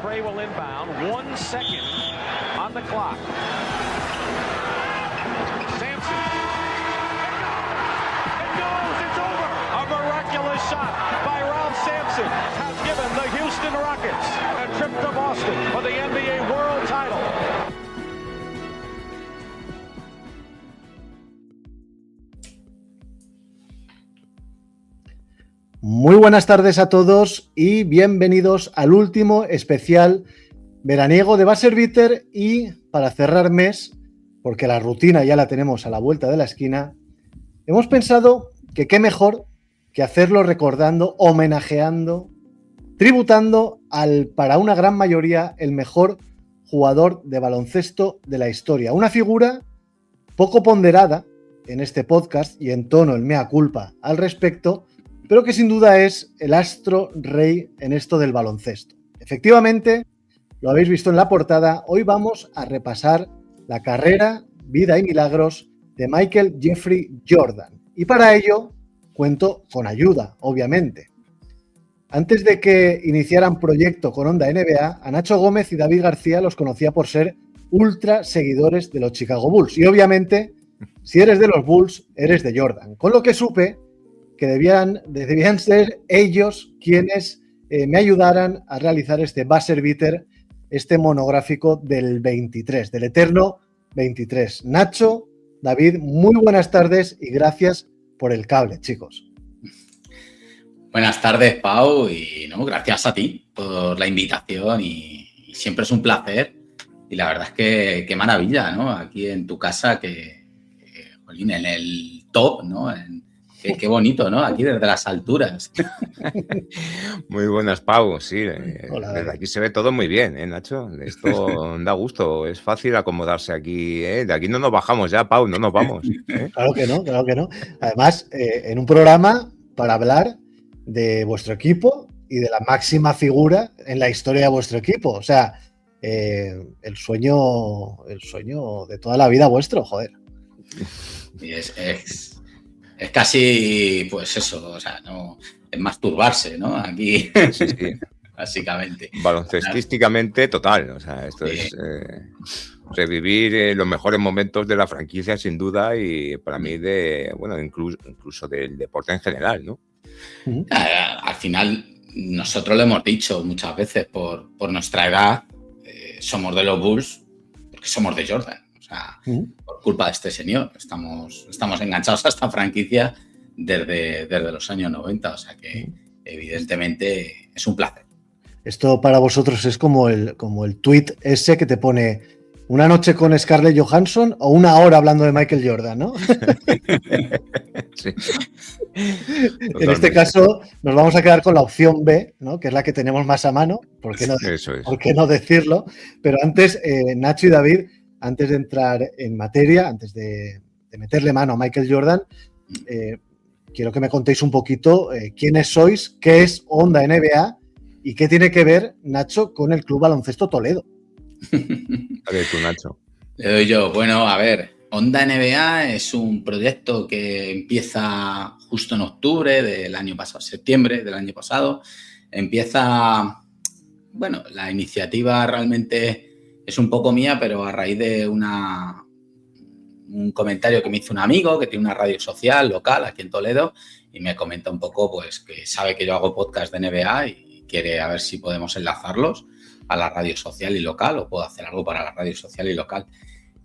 Gray will inbound. 1 second on the clock. Sampson. It goes. It's over. A miraculous shot by Ralph Sampson has given the Houston Rockets a trip to Boston for the NBA World Title. Muy buenas tardes a todos y bienvenidos al último especial veraniego de Buzzer Beater. Y para cerrar mes, porque la rutina ya la tenemos a la vuelta de la esquina, hemos pensado que qué mejor que hacerlo recordando, homenajeando, tributando al, para una gran mayoría, el mejor jugador de baloncesto de la historia. Una figura poco ponderada en este podcast y en tono el mea culpa al respecto, pero que sin duda es el astro rey en esto del baloncesto. Efectivamente, lo habéis visto en la portada, hoy vamos a repasar la carrera, vida y milagros de Michael Jeffrey Jordan. Y para ello cuento con ayuda, obviamente. Antes de que iniciaran proyecto con Onda NBA, a Nacho Gómez y David García los conocía por ser ultra seguidores de los Chicago Bulls. Y obviamente, si eres de los Bulls, eres de Jordan. Con lo que supe que debían ser ellos quienes me ayudaran a realizar este Buzzer Beater, este monográfico del 23, del eterno 23. Nacho, David, muy buenas tardes y gracias por el cable, chicos. Buenas tardes, Pau, y no, gracias a ti por la invitación y siempre es un placer. Y la verdad es que qué maravilla, ¿no? Aquí en tu casa, jolín, en el top, ¿no? Qué bonito, ¿no? Aquí desde las alturas. Muy buenas, Pau. Sí, Hola, desde aquí se ve todo muy bien, Nacho? Esto da gusto, es fácil acomodarse aquí, ¿eh? De aquí no nos bajamos ya, Pau, no nos vamos, ¿eh? Claro que no, claro que no. Además, en un programa para hablar de vuestro equipo y de la máxima figura en la historia de vuestro equipo. O sea, el sueño de toda la vida vuestro, joder. Y es casi, pues eso, o sea, no es masturbarse, ¿no? Aquí, Sí. básicamente. Baloncestísticamente, total. O sea, esto es revivir los mejores momentos de la franquicia, sin duda, y para mí incluso del deporte en general, ¿no? Al final, nosotros lo hemos dicho muchas veces, por nuestra edad, somos de los Bulls porque somos de Jordan. O sea, por culpa de este señor, estamos enganchados a esta franquicia desde los años 90, o sea que evidentemente es un placer. Esto para vosotros es como el tweet ese que te pone una noche con Scarlett Johansson o una hora hablando de Michael Jordan, ¿no? Sí. En este caso nos vamos a quedar con la opción B, ¿no? Que es la que tenemos más a mano, ¿por qué no decirlo? Pero antes, Nacho y David, antes de entrar en materia, antes de meterle mano a Michael Jordan, quiero que me contéis un poquito quiénes sois, qué es Onda NBA y qué tiene que ver, Nacho, con el Club Baloncesto Toledo. A ver, tú, Nacho. Le doy yo. Bueno, a ver, Onda NBA es un proyecto que empieza justo en octubre del año pasado, septiembre del año pasado. Empieza, bueno, la iniciativa realmente es un poco mía, pero a raíz de un comentario que me hizo un amigo que tiene una radio social local aquí en Toledo y me comenta un poco, pues, que sabe que yo hago podcast de NBA y quiere a ver si podemos enlazarlos a la radio social y local o puedo hacer algo para la radio social y local.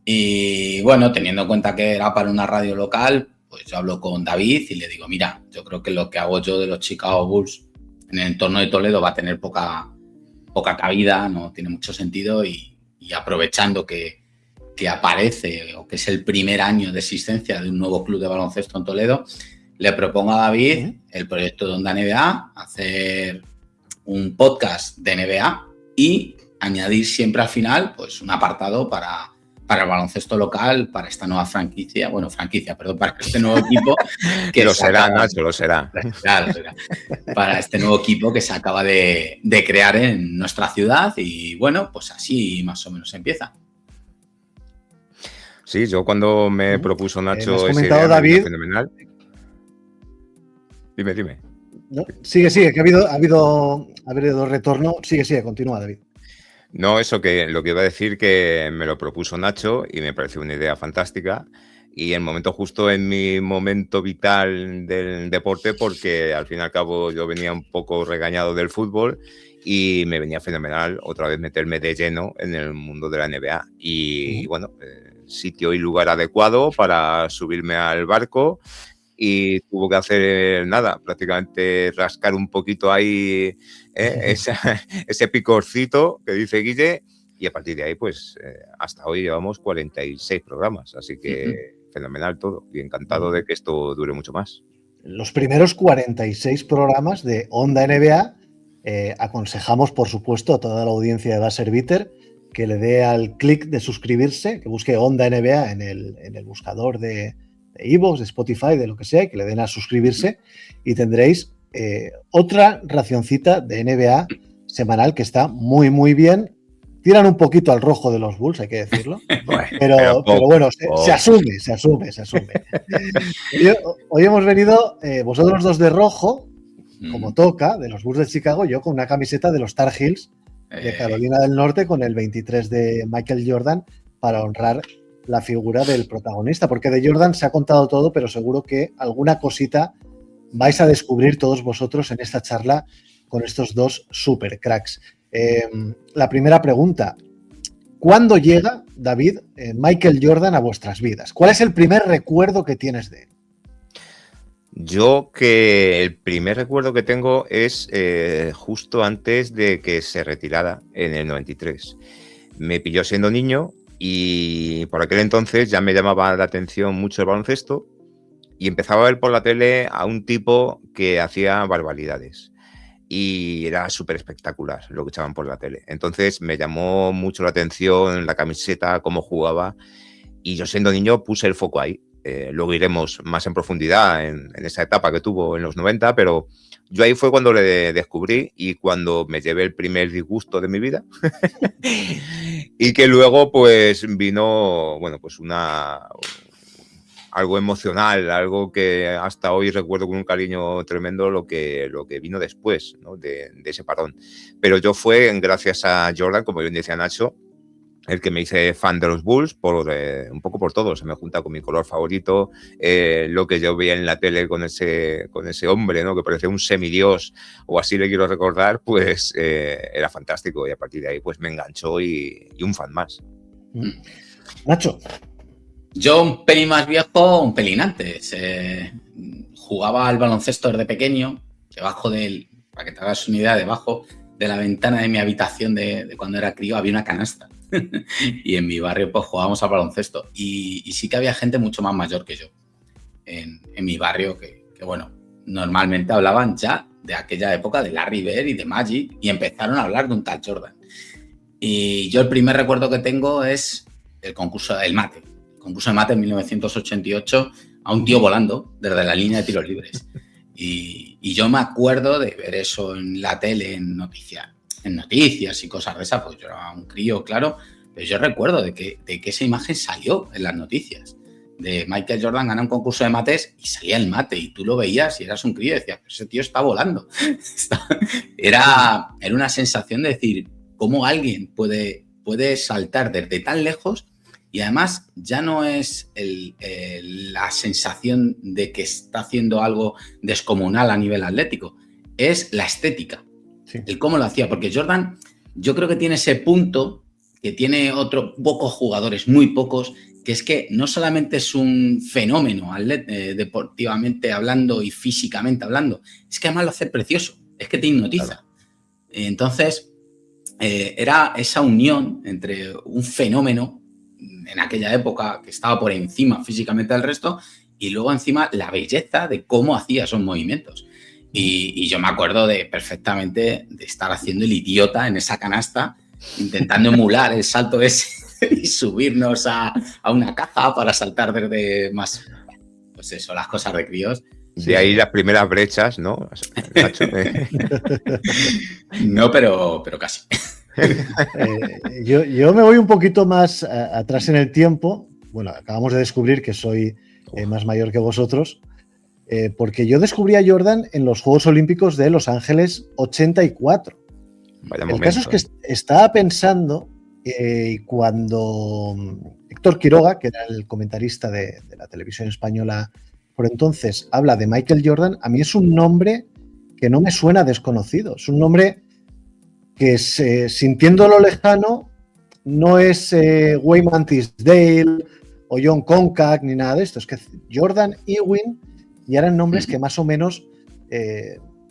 Y bueno, teniendo en cuenta que era para una radio local, pues yo hablo con David y le digo, mira, yo creo que lo que hago yo de los Chicago Bulls en el entorno de Toledo va a tener poca cabida, no tiene mucho sentido y aprovechando que aparece o que es el primer año de existencia de un nuevo club de baloncesto en Toledo, le propongo a David el proyecto de Onda NBA, hacer un podcast de NBA y añadir siempre al final pues un apartado para el baloncesto local, para esta nueva para este nuevo equipo que lo será, Nacho, lo será. Claro, para este nuevo equipo que se acaba de crear en nuestra ciudad y bueno, pues así más o menos empieza. Sí, yo cuando me propuso Nacho esa idea, David, fenomenal. Dime. ¿No? Sigue, que ha habido retorno. Sigue, continúa, David. No, eso que lo que iba a decir que me lo propuso Nacho y me pareció una idea fantástica. Y el momento justo en mi momento vital del deporte, porque al fin y al cabo yo venía un poco regañado del fútbol y me venía fenomenal otra vez meterme de lleno en el mundo de la NBA. Y bueno, sitio y lugar adecuado para subirme al barco y tuvo que hacer nada, prácticamente rascar un poquito ahí ese picorcito que dice Guille. Y a partir de ahí, pues hasta hoy llevamos 46 programas, así que fenomenal todo y encantado de que esto dure mucho más. Los primeros 46 programas de Onda NBA aconsejamos, por supuesto, a toda la audiencia de Buzzer Beater que le dé al clic de suscribirse, que busque Onda NBA en el buscador de iVoox, de Spotify, de lo que sea, y que le den a suscribirse y tendréis otra racioncita de NBA semanal que está muy, muy bien. Tiran un poquito al rojo de los Bulls, hay que decirlo. Pero bueno, se asume. Hoy hemos venido vosotros dos de rojo, como toca, de los Bulls de Chicago, yo con una camiseta de los Tar Heels de Carolina del Norte con el 23 de Michael Jordan para honrar la figura del protagonista, porque de Jordan se ha contado todo, pero seguro que alguna cosita vais a descubrir todos vosotros en esta charla con estos dos super cracks. La primera pregunta: ¿cuándo llega, David, Michael Jordan a vuestras vidas? ¿Cuál es el primer recuerdo que tienes de él? Yo que el primer recuerdo que tengo es justo antes de que se retirara en el 93. Me pilló siendo niño y por aquel entonces ya me llamaba la atención mucho el baloncesto y empezaba a ver por la tele a un tipo que hacía barbaridades. Y era súper espectacular lo que echaban por la tele. Entonces me llamó mucho la atención la camiseta, cómo jugaba. Y yo siendo niño puse el foco ahí. Luego iremos más en profundidad en esa etapa que tuvo en los 90, pero yo ahí fue cuando le descubrí y cuando me llevé el primer disgusto de mi vida. Y que luego pues vino, bueno, pues algo emocional, algo que hasta hoy recuerdo con un cariño tremendo lo que vino después, ¿no? de ese parón. Pero yo fue gracias a Jordan, como bien decía Nacho, el que me hice fan de los Bulls, un poco por todo. Se me junta con mi color favorito, lo que yo veía en la tele con ese hombre, ¿no? Que parecía un semidios, o así le quiero recordar, pues era fantástico. Y a partir de ahí pues me enganchó y un fan más. Nacho. Yo un pelín más viejo, un pelín antes. Jugaba al baloncesto desde pequeño, debajo para que te hagas una idea, debajo de la ventana de mi habitación de cuando era crío había una canasta. Y en mi barrio pues jugábamos al baloncesto. Y sí que había gente mucho más mayor que yo en mi barrio que bueno, normalmente hablaban ya de aquella época de Larry Bird y de Magic y empezaron a hablar de un tal Jordan. Y yo el primer recuerdo que tengo es el concurso de mate en 1988 a un tío volando desde la línea de tiros libres. Y yo me acuerdo de ver eso en la tele, en noticias y cosas de esas, pues yo era un crío, claro, pero yo recuerdo de que esa imagen salió en las noticias. De Michael Jordan gana un concurso de mates y salía el mate y tú lo veías y eras un crío y decías, pero ese tío está volando. Era una sensación de decir, ¿cómo alguien puede saltar desde tan lejos? Y además ya no es la sensación de que está haciendo algo descomunal a nivel atlético, es la estética, sí. El cómo lo hacía. Porque Jordan, yo creo que tiene ese punto que tiene pocos jugadores, muy pocos, que es que no solamente es un fenómeno deportivamente hablando y físicamente hablando, es que además lo hace precioso, es que te hipnotiza. Claro. Entonces, era esa unión entre un fenómeno en aquella época que estaba por encima físicamente del resto y luego encima la belleza de cómo hacía esos movimientos. Y yo me acuerdo perfectamente de estar haciendo el idiota en esa canasta, intentando emular el salto ese y subirnos a una caja para saltar desde más, pues eso, las cosas de críos. De ahí las primeras brechas, ¿no? No, pero casi. Yo me voy un poquito más atrás en el tiempo. Bueno, acabamos de descubrir que soy más mayor que vosotros, porque yo descubrí a Jordan en los Juegos Olímpicos de Los Ángeles 84. Vaya El momento, caso es que estaba pensando y cuando Héctor Quiroga, que era el comentarista de la televisión española por entonces, habla de Michael Jordan, a mí es un nombre que no me suena desconocido. Es un nombre que, sintiéndolo lejano, no es Wayman Tisdale o John Concack ni nada de esto. Es que Jordan, Ewing ya eran nombres que más o menos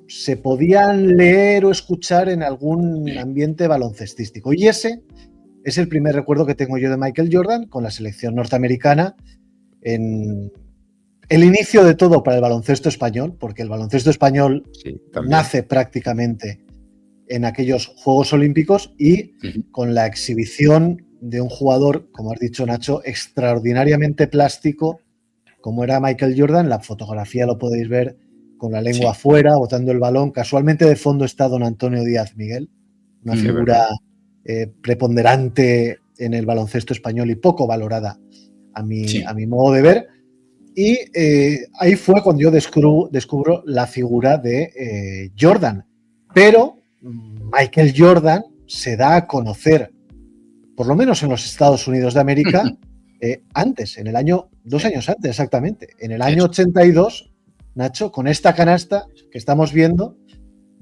se podían leer o escuchar en algún ambiente baloncestístico. Y ese es el primer recuerdo que tengo yo de Michael Jordan con la selección norteamericana en el inicio de todo para el baloncesto español, porque el baloncesto español nace prácticamente en aquellos Juegos Olímpicos y con la exhibición de un jugador, como has dicho, Nacho, extraordinariamente plástico, como era Michael Jordan. La fotografía lo podéis ver con la lengua afuera, botando el balón. Casualmente de fondo está don Antonio Díaz Miguel, una figura preponderante en el baloncesto español y poco valorada a mi modo de ver. Y ahí fue cuando yo descubro la figura de Jordan. Pero Michael Jordan se da a conocer, por lo menos en los Estados Unidos de América, antes, en el año, 2 años antes exactamente, en el año 82, Nacho, con esta canasta que estamos viendo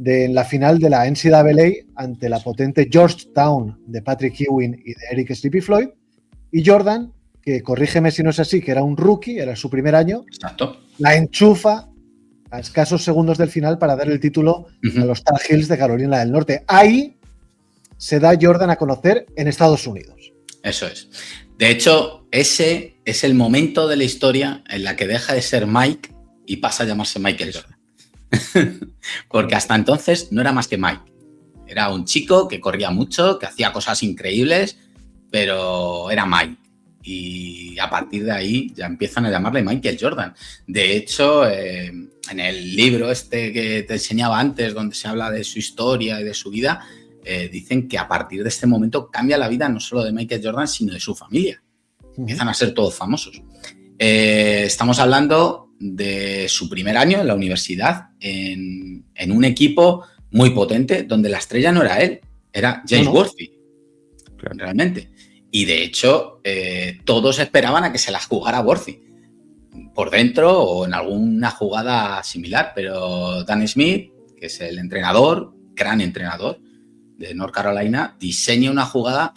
en la final de la NCAA ante la potente Georgetown de Patrick Ewing y de Eric Sleepy Floyd, y Jordan, que corrígeme si no es así, que era un rookie, era su primer año, la enchufa a escasos segundos del final para darle el título a los Tar Heels de Carolina del Norte. Ahí se da Jordan a conocer en Estados Unidos. Eso es. De hecho, ese es el momento de la historia en la que deja de ser Mike y pasa a llamarse Michael Jordan. Porque hasta entonces no era más que Mike. Era un chico que corría mucho, que hacía cosas increíbles, pero era Mike. Y a partir de ahí ya empiezan a llamarle Michael Jordan. De hecho, en el libro este que te enseñaba antes, donde se habla de su historia y de su vida, dicen que a partir de este momento cambia la vida no solo de Michael Jordan, sino de su familia. Empiezan a ser todos famosos. Estamos hablando de su primer año en la universidad, en un equipo muy potente, donde la estrella no era él, era James Worthy, realmente. Y de hecho, todos esperaban a que se las jugara Worthy por dentro o en alguna jugada similar, pero Dan Smith, que es el entrenador, gran entrenador de North Carolina, diseña una jugada,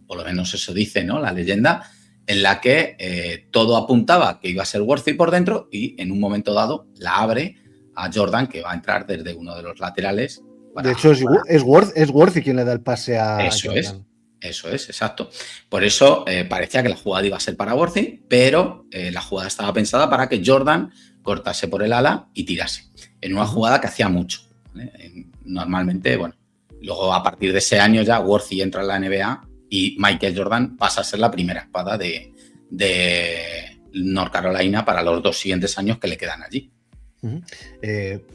por lo menos eso dice, ¿no?, la leyenda, en la que todo apuntaba que iba a ser Worthy por dentro y en un momento dado la abre a Jordan, que va a entrar desde uno de los laterales. De hecho, es Worthy quien le da el pase a Jordan. Eso es, exacto. Por eso parecía que la jugada iba a ser para Worthy, pero la jugada estaba pensada para que Jordan cortase por el ala y tirase. En una jugada que hacía mucho, ¿vale? Normalmente, bueno, luego a partir de ese año ya Worthy entra en la NBA y Michael Jordan pasa a ser la primera espada de North Carolina para los 2 siguientes años que le quedan allí.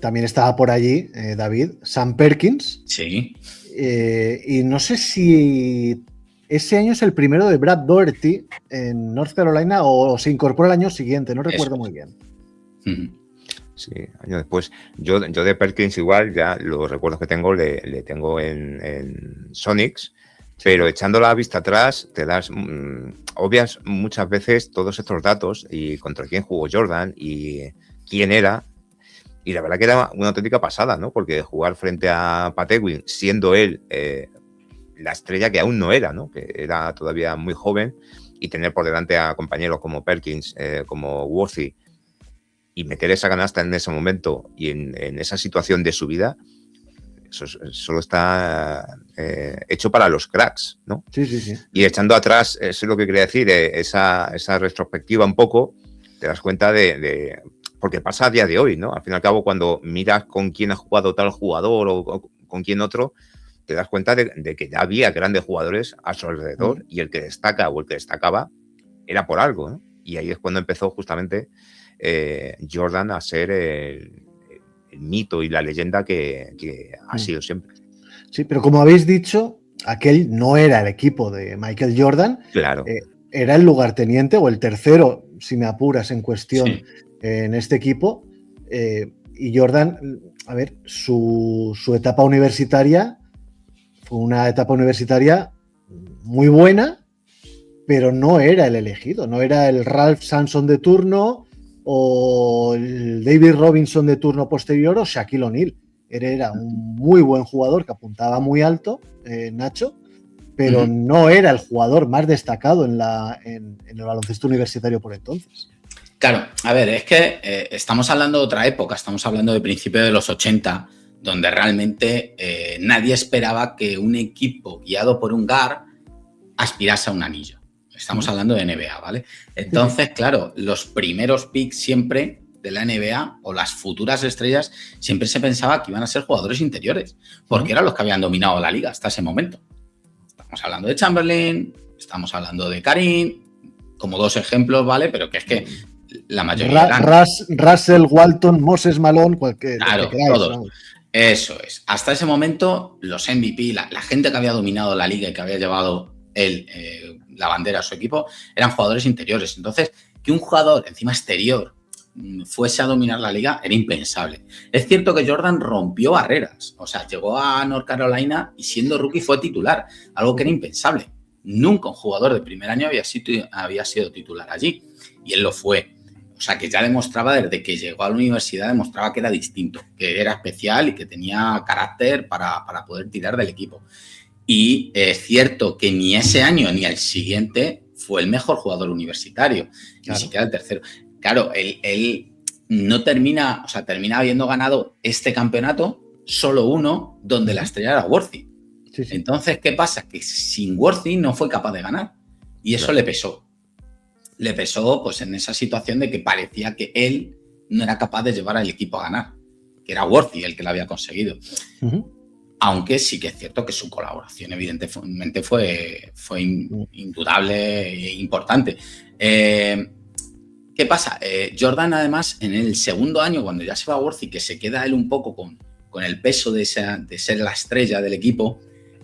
También estaba por allí, David, Sam Perkins. Sí. Y no sé si ese año es el primero de Brad Doherty en North Carolina o se incorpora el año siguiente, no recuerdo muy bien. Sí, años después. Yo de Perkins igual, ya los recuerdos que tengo le tengo en Sonics, pero echando la vista atrás te das, obvias muchas veces todos estos datos y contra quién jugó Jordan y quién era. Y la verdad que era una auténtica pasada, ¿no? Porque jugar frente a Pat Ewing, siendo él la estrella que aún no era, ¿no? Que era todavía muy joven, y tener por delante a compañeros como Perkins, como Worthy, y meter esa canasta en ese momento y en esa situación de su vida, eso solo está hecho para los cracks, ¿no? Sí, sí, sí. Y echando atrás, eso es lo que quería decir, esa retrospectiva un poco, te das cuenta de porque pasa a día de hoy, ¿no? Al fin y al cabo, cuando miras con quién ha jugado tal jugador o con quién otro, te das cuenta de que ya había grandes jugadores a su alrededor y el que destaca o el que destacaba era por algo, ¿no? Y ahí es cuando empezó justamente Jordan a ser el mito y la leyenda que ha sido siempre. Sí, pero como habéis dicho, aquel no era el equipo de Michael Jordan. Claro. Era el lugarteniente o el tercero, si me apuras, en cuestión en este equipo. Y Jordan, a ver, su etapa universitaria fue una etapa universitaria muy buena, pero no era el elegido, no era el Ralph Sampson de turno o el David Robinson de turno posterior o Shaquille O'Neal. Era un muy buen jugador que apuntaba muy alto, Nacho, pero no era el jugador más destacado en el baloncesto universitario por entonces. Claro, a ver, es que estamos hablando de otra época, estamos hablando de principios de los 80, donde realmente nadie esperaba que un equipo guiado por un guard aspirase a un anillo. Estamos hablando de NBA, ¿vale? Entonces, claro, los primeros picks siempre de la NBA o las futuras estrellas siempre se pensaba que iban a ser jugadores interiores, porque eran los que habían dominado la liga hasta ese momento. Estamos hablando de Chamberlain, estamos hablando de Karim, como dos ejemplos, ¿vale? Pero que es que la mayoría Russell, Walton, Moses Malone, cualquier. Claro, todos. ¿No? Eso es. Hasta ese momento, los MVP, la gente que había dominado la liga y que había llevado la bandera a su equipo, eran jugadores interiores. Entonces, que un jugador encima exterior fuese a dominar la liga era impensable. Es cierto que Jordan rompió barreras. O sea, llegó a North Carolina y siendo rookie fue titular, algo que era impensable. Nunca un jugador de primer año había sido titular allí. Y él lo fue. O sea, que ya demostraba desde que llegó a la universidad, demostraba que era distinto, que era especial y que tenía carácter para poder tirar del equipo. Y es cierto que ni ese año ni el siguiente fue el mejor jugador universitario, claro. Ni siquiera el tercero. Claro, él no termina, o sea, termina habiendo ganado este campeonato, solo uno, donde la estrella era Worthy. Sí. Entonces, ¿qué pasa? Que sin Worthy no fue capaz de ganar. Y eso le pesó. Le pesó pues en esa situación de que parecía que él no era capaz de llevar al equipo a ganar, que era Worthy el que lo había conseguido. Aunque sí que es cierto que su colaboración evidentemente fue indudable e importante. ¿Qué pasa? Jordan además en el segundo año, cuando ya se va Worthy, que se queda él un poco con el peso de ser la estrella del equipo,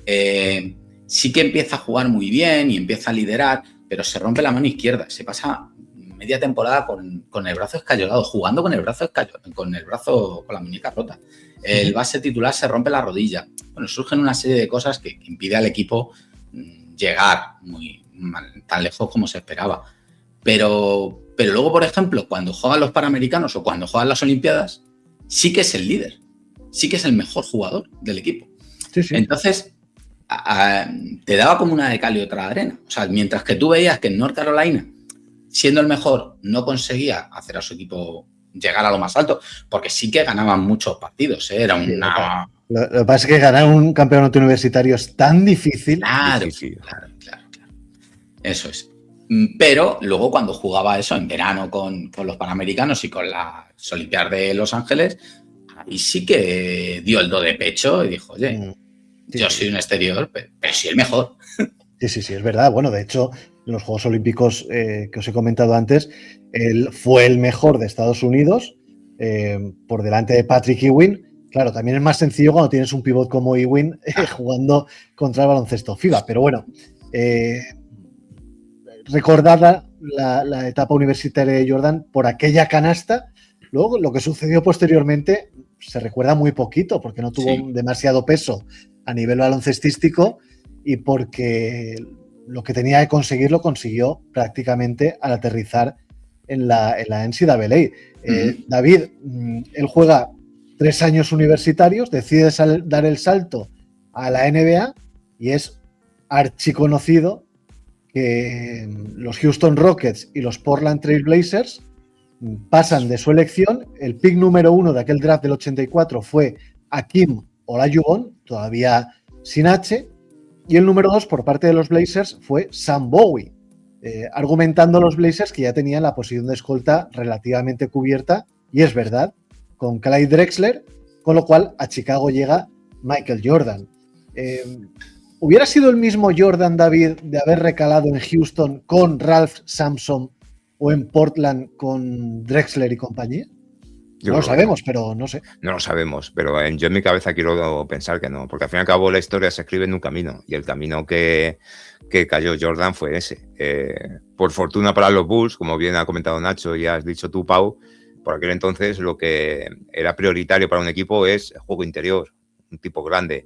sí que empieza a jugar muy bien y empieza a liderar, pero se rompe la mano izquierda, se pasa media temporada con el brazo escayolado, jugando con la muñeca rota. El base titular se rompe la rodilla. Bueno, surgen una serie de cosas que impide al equipo llegar tan lejos como se esperaba. Pero luego, por ejemplo, cuando juegan los Panamericanos o cuando juegan las Olimpiadas, sí que es el líder, sí que es el mejor jugador del equipo. Sí. Entonces, te daba como una de cal y otra de arena. O sea, mientras que tú veías que en North Carolina, siendo el mejor, no conseguía hacer a su equipo llegar a lo más alto, porque sí que ganaban muchos partidos, ¿eh? Era una... Lo que pasa es que ganar un campeonato universitario es tan difícil. Claro. Eso es. Pero luego cuando jugaba eso en verano con los Panamericanos y con las Olimpiadas de Los Ángeles, ahí sí que dio el do de pecho y dijo, oye... Yo soy un exterior, pero soy el mejor. Sí, es verdad. Bueno, de hecho, en los Juegos Olímpicos que os he comentado antes, él fue el mejor de Estados Unidos por delante de Patrick Ewing. Claro, también es más sencillo cuando tienes un pivot como Ewing jugando contra el baloncesto FIBA. Pero bueno, recordada la etapa universitaria de Jordan por aquella canasta. Luego, lo que sucedió posteriormente se recuerda muy poquito porque no tuvo demasiado peso a nivel baloncestístico y porque lo que tenía que conseguir lo consiguió prácticamente al aterrizar en la NCAA. David, él juega 3 años universitarios, decide dar el salto a la NBA y es archiconocido que los Houston Rockets y los Portland Trail Blazers pasan de su elección. El pick número 1 de aquel draft del 84 fue Hakeem Olajuwon, todavía sin H, y el número 2 por parte de los Blazers fue Sam Bowie, argumentando los Blazers que ya tenían la posición de escolta relativamente cubierta, y es verdad, con Clyde Drexler, con lo cual a Chicago llega Michael Jordan. ¿Hubiera sido el mismo Jordan, David, de haber recalado en Houston con Ralph Sampson o en Portland con Drexler y compañía? No lo sabemos, pero no sé. No lo sabemos, pero yo en mi cabeza quiero pensar que no, porque al fin y al cabo la historia se escribe en un camino, y el camino que cayó Jordan fue ese. Por fortuna para los Bulls, como bien ha comentado Nacho y has dicho tú, Pau, por aquel entonces lo que era prioritario para un equipo es el juego interior, un tipo grande.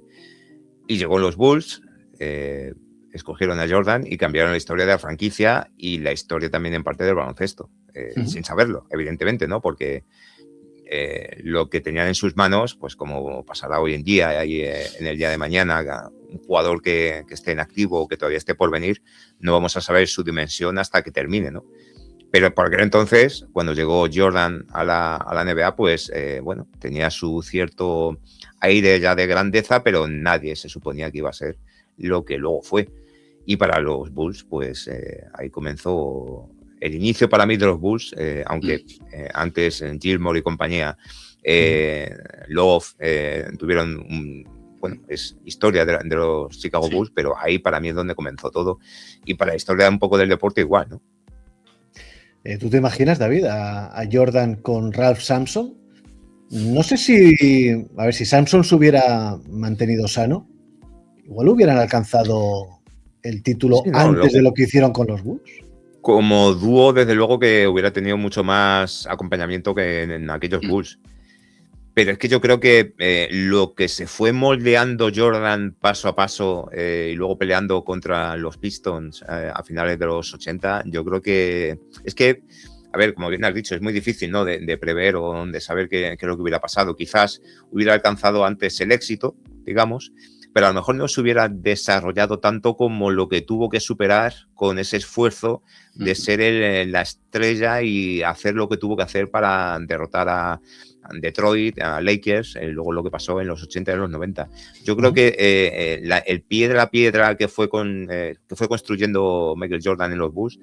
Y llegó los Bulls, escogieron a Jordan y cambiaron la historia de la franquicia y la historia también en parte del baloncesto, sin saberlo, evidentemente, ¿no? Porque lo que tenían en sus manos, pues como pasará hoy en día y en el día de mañana, un jugador que esté en activo o que todavía esté por venir, no vamos a saber su dimensión hasta que termine, ¿no? Pero por aquel entonces, cuando llegó Jordan a la NBA, pues bueno, tenía su cierto aire ya de grandeza, pero nadie se suponía que iba a ser lo que luego fue. Y para los Bulls, pues ahí comenzó el inicio para mí de los Bulls, aunque antes Gilmore y compañía, Love, tuvieron bueno, es historia de los Chicago Bulls, pero ahí para mí es donde comenzó todo. Y para la historia un poco del deporte igual, ¿no? ¿Tú te imaginas, David, a Jordan con Ralph Sampson? No sé si, a ver, si Sampson se hubiera mantenido sano, igual hubieran alcanzado el título antes de lo que hicieron con los Bulls. Como dúo, desde luego que hubiera tenido mucho más acompañamiento que en aquellos Bulls. Pero es que yo creo que lo que se fue moldeando Jordan paso a paso y luego peleando contra los Pistons a finales de los 80, yo creo que es que, a ver, como bien has dicho, es muy difícil, ¿no? de prever o de saber qué es lo que hubiera pasado. Quizás hubiera alcanzado antes el éxito, digamos, pero a lo mejor no se hubiera desarrollado tanto como lo que tuvo que superar con ese esfuerzo de ser la estrella y hacer lo que tuvo que hacer para derrotar a Detroit, a Lakers, luego lo que pasó en los 80 y en los 90. Yo creo que el piedra a piedra que fue construyendo Michael Jordan en los Bulls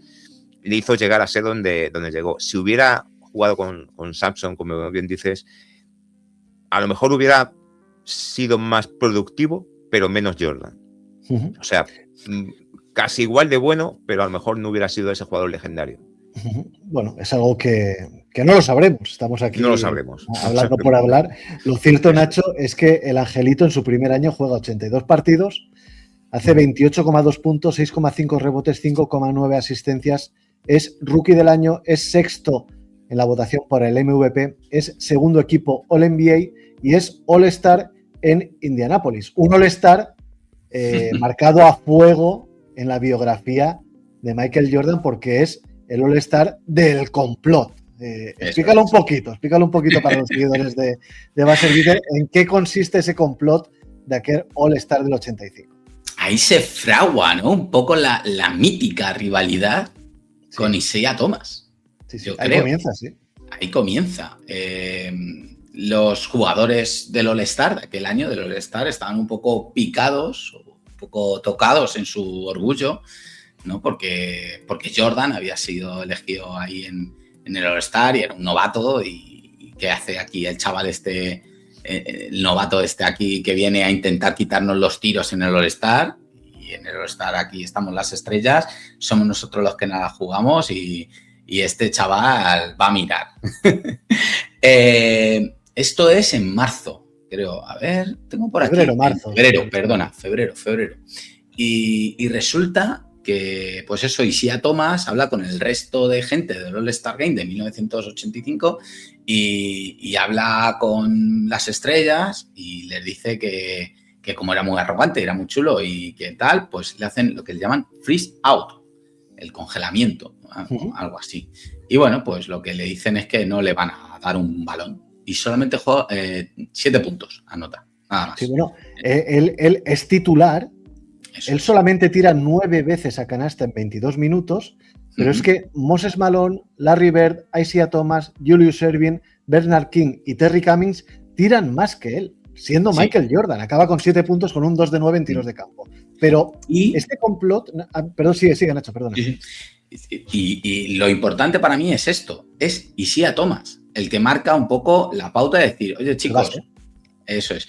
le hizo llegar a ser donde llegó. Si hubiera jugado con Sampson, como bien dices, a lo mejor hubiera sido más productivo, pero menos Jordan. O sea, casi igual de bueno, pero a lo mejor no hubiera sido ese jugador legendario. Bueno, es algo que no lo sabremos. Estamos aquí no lo sabremos. Hablando por hablar. Lo cierto, Nacho, es que el Angelito en su primer año juega 82 partidos, hace 28,2 puntos, 6,5 rebotes, 5,9 asistencias, es rookie del año, es sexto en la votación por el MVP, es segundo equipo All-NBA y es All-Star en Indianápolis. Un All-Star marcado a fuego en la biografía de Michael Jordan porque es el All-Star del complot. Explícalo un poquito para los seguidores de Buzzer Beater en qué consiste ese complot de aquel All-Star del 85. Ahí se fragua, ¿no? Un poco la mítica rivalidad con Isaiah Thomas. Sí, yo ahí creo. comienza, sí. Ahí comienza. Los jugadores del All-Star, de aquel año del All-Star, estaban un poco picados, un poco tocados en su orgullo, ¿no? Porque Jordan había sido elegido ahí en el All-Star y era un novato y ¿qué hace aquí el chaval el novato aquí que viene a intentar quitarnos los tiros en el All-Star? Y en el All-Star aquí estamos las estrellas, somos nosotros los que nada jugamos y este chaval va a mirar. Esto es en marzo, creo. A ver, tengo por aquí. Febrero. Y resulta que, pues eso, Isaiah Thomas habla con el resto de gente del All-Star Game de 1985 y habla con las estrellas y les dice que como era muy arrogante, era muy chulo y que tal, pues le hacen lo que le llaman freeze out, el congelamiento, algo así. Y bueno, pues lo que le dicen es que no le van a dar un balón y solamente juega 7 puntos, anota, nada más. Sí, bueno, él es titular. Eso él es. solamente tira 9 veces a canasta en 22 minutos, pero es que Moses Malone, Larry Bird, Isaiah Thomas, Julius Erving, Bernard King y Terry Cummings tiran más que él, siendo Michael Jordan. Acaba con 7 puntos con un 2 de 9 en tiros de campo. Pero este complot... Perdón, sigue Nacho, perdona. Y lo importante para mí es esto, es Isaiah Thomas, el que marca un poco la pauta de decir, oye chicos, eso es,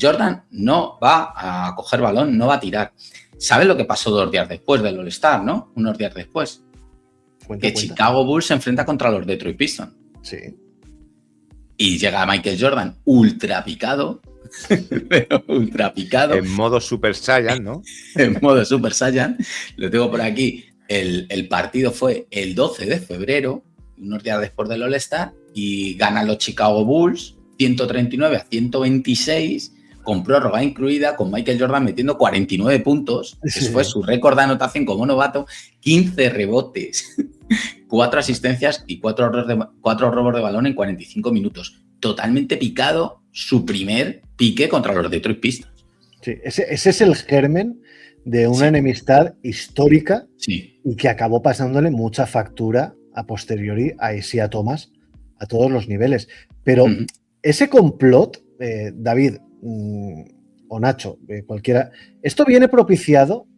Jordan no va a coger balón, no va a tirar. ¿Sabes lo que pasó 2 días después del All-Star, no? Unos días después. Cuenta. Chicago Bulls se enfrenta contra los Detroit Pistons. Sí. Y llega Michael Jordan ultra picado. Ultra picado. En modo Super Saiyan, ¿no? En modo Super Saiyan. Lo tengo por aquí. El partido fue el 12 de febrero, unos días después del All-Star, y ganan los Chicago Bulls 139-126 con prórroga incluida, con Michael Jordan metiendo 49 puntos, que Sí. fue su récord de anotación como novato, 15 rebotes, 4 asistencias y 4 robos de balón en 45 minutos. Totalmente picado su primer pique contra los Detroit Pistons. Sí, ese es el germen de una Sí. enemistad histórica Sí. y que acabó pasándole mucha factura a posteriori a Isaiah Thomas a todos los niveles. Pero Ujú. ese complot, David o Nacho, cualquiera, esto viene propiciado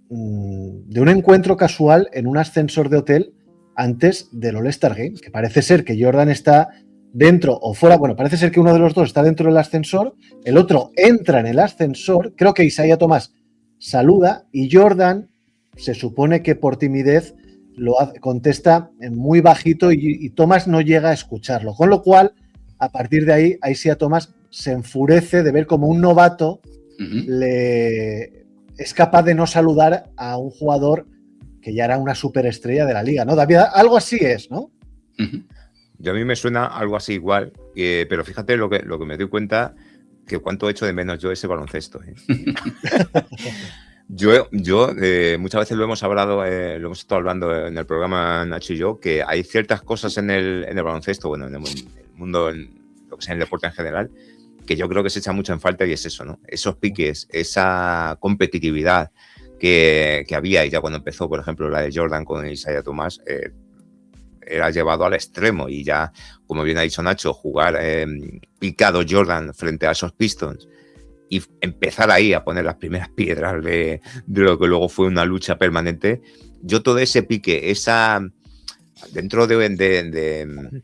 de un encuentro casual en un ascensor de hotel antes del All-Star Game, que parece ser que Jordan está dentro o fuera, bueno, parece ser que uno de los dos está dentro del ascensor, el otro entra en el ascensor, creo que Isaiah Thomas saluda y Jordan se supone que por timidez contesta muy bajito y Thomas no llega a escucharlo, con lo cual a partir de ahí Isaiah Thomas se enfurece de ver como un novato es capaz de no saludar a un jugador que ya era una superestrella de la liga, ¿no? David, algo así es, ¿no? Yo a mí me suena algo así igual, pero fíjate lo que me doy cuenta, que cuánto echo de menos yo ese baloncesto. Yo muchas veces lo hemos hablado, lo hemos estado hablando en el programa Nacho y yo, que hay ciertas cosas en el baloncesto, bueno, en el mundo, en lo que sea, en el deporte en general, que yo creo que se echa mucho en falta y es eso, ¿no? Esos piques, esa competitividad que había y ya cuando empezó, por ejemplo, la de Jordan con Isaiah Thomas, era llevado al extremo y ya, como bien ha dicho Nacho, jugar picado Jordan frente a esos Pistons y empezar ahí a poner las primeras piedras de lo que luego fue una lucha permanente. Yo todo ese pique, dentro de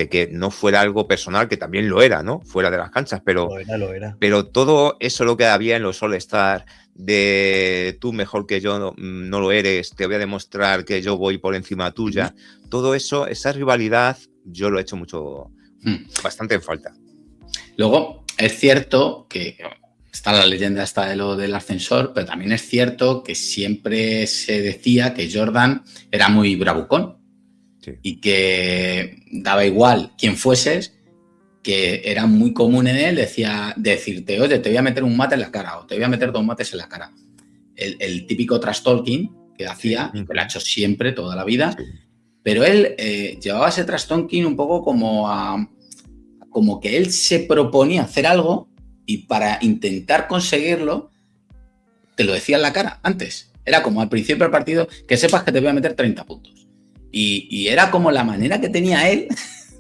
que no fuera algo personal, que también lo era, ¿no? Fuera de las canchas, pero Lo era. Pero todo eso lo que había en los All-Star, de tú mejor que yo no lo eres, te voy a demostrar que yo voy por encima tuya, todo eso, esa rivalidad, yo lo he hecho bastante en falta. Luego, es cierto que está la leyenda esta de lo del ascensor, pero también es cierto que siempre se decía que Jordan era muy bravucón. Sí. Y que daba igual quién fueses, que era muy común en él decirte, oye, te voy a meter un mate en la cara o te voy a meter 2 mates en la cara. El típico trash talking que hacía, y que lo ha hecho siempre, toda la vida, pero él llevaba ese trash talking un poco como que él se proponía hacer algo y para intentar conseguirlo te lo decía en la cara antes. Era como al principio del partido, que sepas que te voy a meter 30 puntos. Y era como la manera que tenía él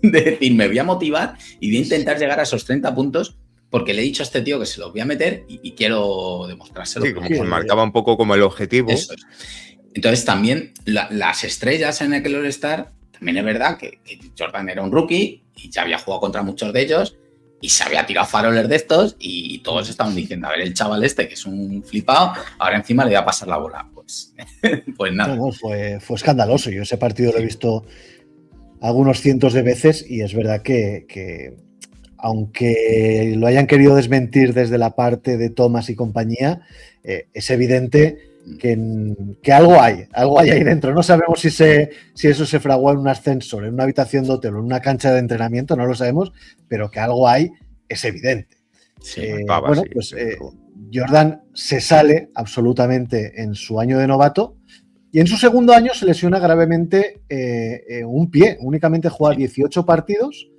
de decir, me voy a motivar y voy a intentar llegar a esos 30 puntos porque le he dicho a este tío que se los voy a meter y quiero demostrárselo. Sí, como que marcaba un poco como el objetivo. Eso es. Entonces también las estrellas en aquel All-Star, también es verdad que Jordan era un rookie y ya había jugado contra muchos de ellos y se había tirado faroles de estos y todos estaban diciendo, a ver, el chaval este que es un flipado, ahora encima le voy a pasar la bola. Pues nada. No, fue escandaloso. Yo ese partido lo he visto algunos cientos de veces y es verdad que aunque lo hayan querido desmentir desde la parte de Thomas y compañía, es evidente que algo hay ahí dentro. No sabemos si eso se fraguó en un ascensor, en una habitación de hotel o en una cancha de entrenamiento, no lo sabemos, pero que algo hay es evidente. Sí, Jordan se sale absolutamente en su año de novato y en su segundo año se lesiona gravemente un pie, únicamente juega 18 partidos,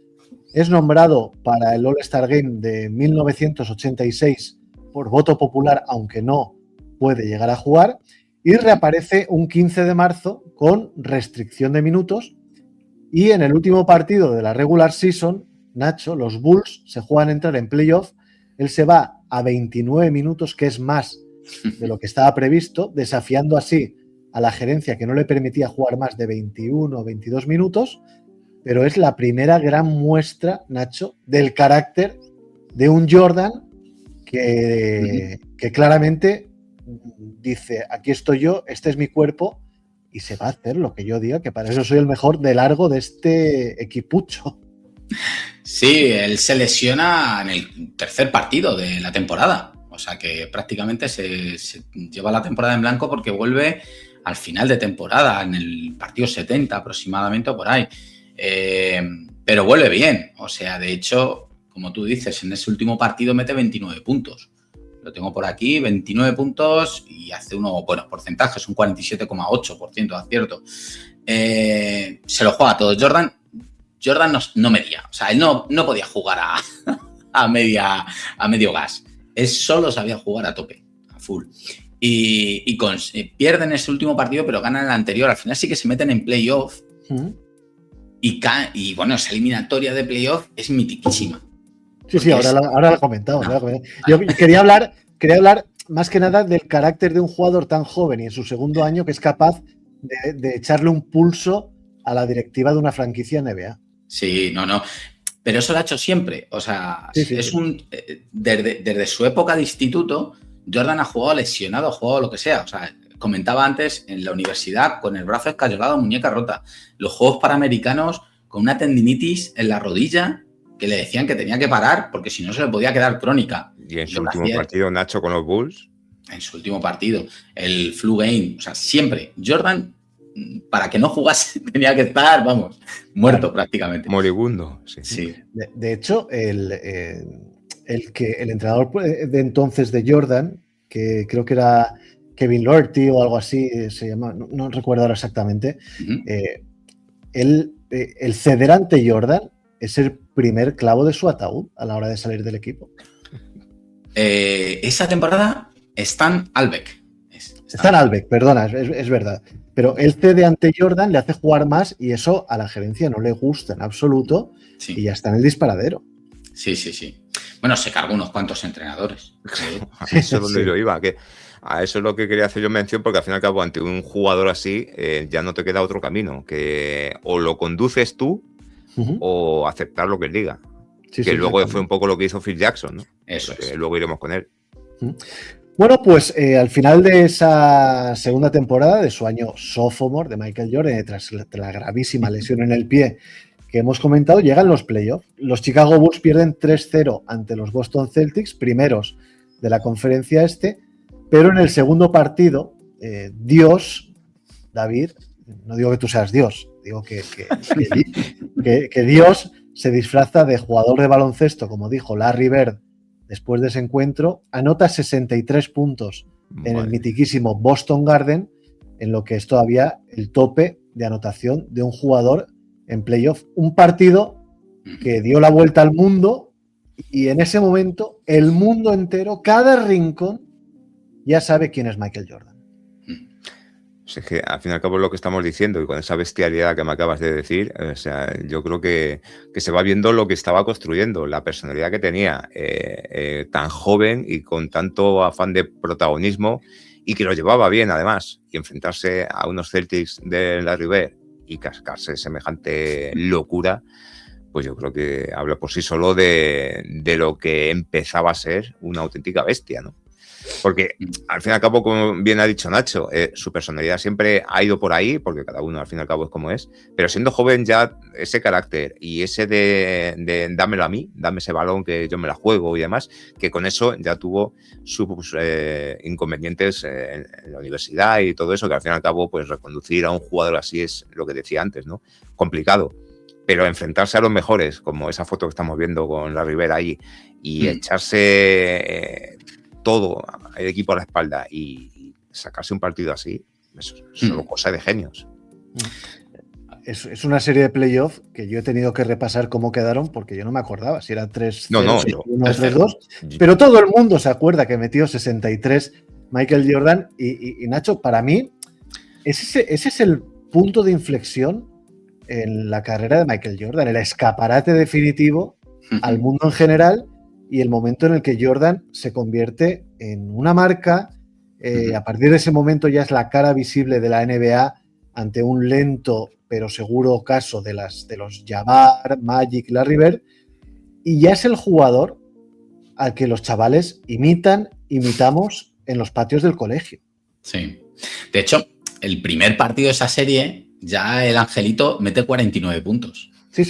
es nombrado para el All-Star Game de 1986 por voto popular, aunque no puede llegar a jugar, y reaparece un 15 de marzo con restricción de minutos y en el último partido de la regular season, Nacho, los Bulls se juegan a entrar en playoff, él se va a 29 minutos, que es más de lo que estaba previsto, desafiando así a la gerencia que no le permitía jugar más de 21 o 22 minutos, pero es la primera gran muestra, Nacho, del carácter de un Jordan que claramente dice, aquí estoy yo, este es mi cuerpo y se va a hacer lo que yo diga, que para eso soy el mejor de largo de este equipucho. Sí, él se lesiona en el tercer partido de la temporada. O sea que prácticamente se lleva la temporada en blanco porque vuelve al final de temporada, en el partido 70 aproximadamente o por ahí. Pero vuelve bien. O sea, de hecho, como tú dices, en ese último partido mete 29 puntos. Lo tengo por aquí, 29 puntos y hace unos buenos porcentajes, un 47,8% de acierto. Se lo juega todo. Jordan no medía, o sea, él no podía jugar a medio gas. Él solo sabía jugar a tope, a full. Y pierden ese último partido, pero ganan el anterior. Al final sí que se meten en playoff. Y bueno, esa eliminatoria de playoff es mitiquísima. Sí, ahora lo he comentado. Yo quería hablar más que nada del carácter de un jugador tan joven y en su segundo año que es capaz de echarle un pulso a la directiva de una franquicia NBA. Sí, no. Pero eso lo ha hecho siempre. O sea, sí. Desde su época de instituto, Jordan ha jugado lesionado, ha jugado lo que sea. O sea, comentaba antes, en la universidad, con el brazo escayolado, muñeca rota. Los Juegos Panamericanos con una tendinitis en la rodilla que le decían que tenía que parar porque si no se le podía quedar crónica. Y en su último partido, Nacho, con los Bulls. En su último partido, el flu game. O sea, siempre. Jordan, para que no jugase, tenía que estar, vamos, muerto prácticamente. Moribundo, sí. De hecho, el entrenador de entonces de Jordan, que creo que era Kevin Loherty o algo así, se llama, no recuerdo ahora exactamente, el ceder ante Jordan es el primer clavo de su ataúd a la hora de salir del equipo. Esa temporada Stan Albeck. Stan Albeck, perdona, es verdad. Pero él cede ante Jordan, le hace jugar más y eso a la gerencia no le gusta en absoluto y ya está en el disparadero. Sí. Bueno, se cargó unos cuantos entrenadores. Eso es donde yo iba, que a eso es lo que quería hacer yo mención, porque al fin y al cabo, ante un jugador así, ya no te queda otro camino, que o lo conduces tú o aceptar lo que él diga. Que luego fue un poco lo que hizo Phil Jackson, ¿no? Eso es. Luego iremos con él. Bueno, pues al final de esa segunda temporada, de su año sophomore de Michael Jordan, tras la gravísima lesión en el pie que hemos comentado, llegan los playoffs. Los Chicago Bulls pierden 3-0 ante los Boston Celtics, primeros de la conferencia este, pero en el segundo partido, Dios, David, no digo que tú seas Dios, digo que Dios se disfraza de jugador de baloncesto, como dijo Larry Bird después de ese encuentro, anota 63 puntos en el mitiquísimo Boston Garden, en lo que es todavía el tope de anotación de un jugador en playoff. Un partido que dio la vuelta al mundo y en ese momento el mundo entero, cada rincón, ya sabe quién es Michael Jordan. Es que al fin y al cabo es lo que estamos diciendo y con esa bestialidad que me acabas de decir, o sea, yo creo que se va viendo lo que estaba construyendo, la personalidad que tenía tan joven y con tanto afán de protagonismo y que lo llevaba bien además, y enfrentarse a unos Celtics de Larry Bird y cascarse semejante locura, pues yo creo que habla por sí solo de lo que empezaba a ser una auténtica bestia, ¿no? Porque al fin y al cabo, como bien ha dicho Nacho, su personalidad siempre ha ido por ahí, porque cada uno al fin y al cabo es como es, pero siendo joven ya ese carácter y ese de dámelo a mí, dame ese balón que yo me la juego y demás, que con eso ya tuvo sus inconvenientes en la universidad y todo eso, que al fin y al cabo pues reconducir a un jugador así es lo que decía antes, ¿no? Complicado. Pero enfrentarse a los mejores, como esa foto que estamos viendo con la Rivera ahí, y echarse todo el equipo a la espalda y sacarse un partido así, es solo cosa de genios. Es una serie de playoffs que yo he tenido que repasar cómo quedaron porque yo no me acordaba si era 3-0, 6-1, 3-2, pero todo el mundo se acuerda que metió 63 Michael Jordan y Nacho, para mí ese es el punto de inflexión en la carrera de Michael Jordan, el escaparate definitivo al mundo en general y el momento en el que Jordan se convierte en una marca. A partir de ese momento ya es la cara visible de la NBA ante un lento pero seguro caso de los Jabbar, Magic, Larry Bird, y ya es el jugador al que los chavales imitamos en los patios del colegio. Sí. De hecho, el primer partido de esa serie, ya el Angelito mete 49 puntos. Sí.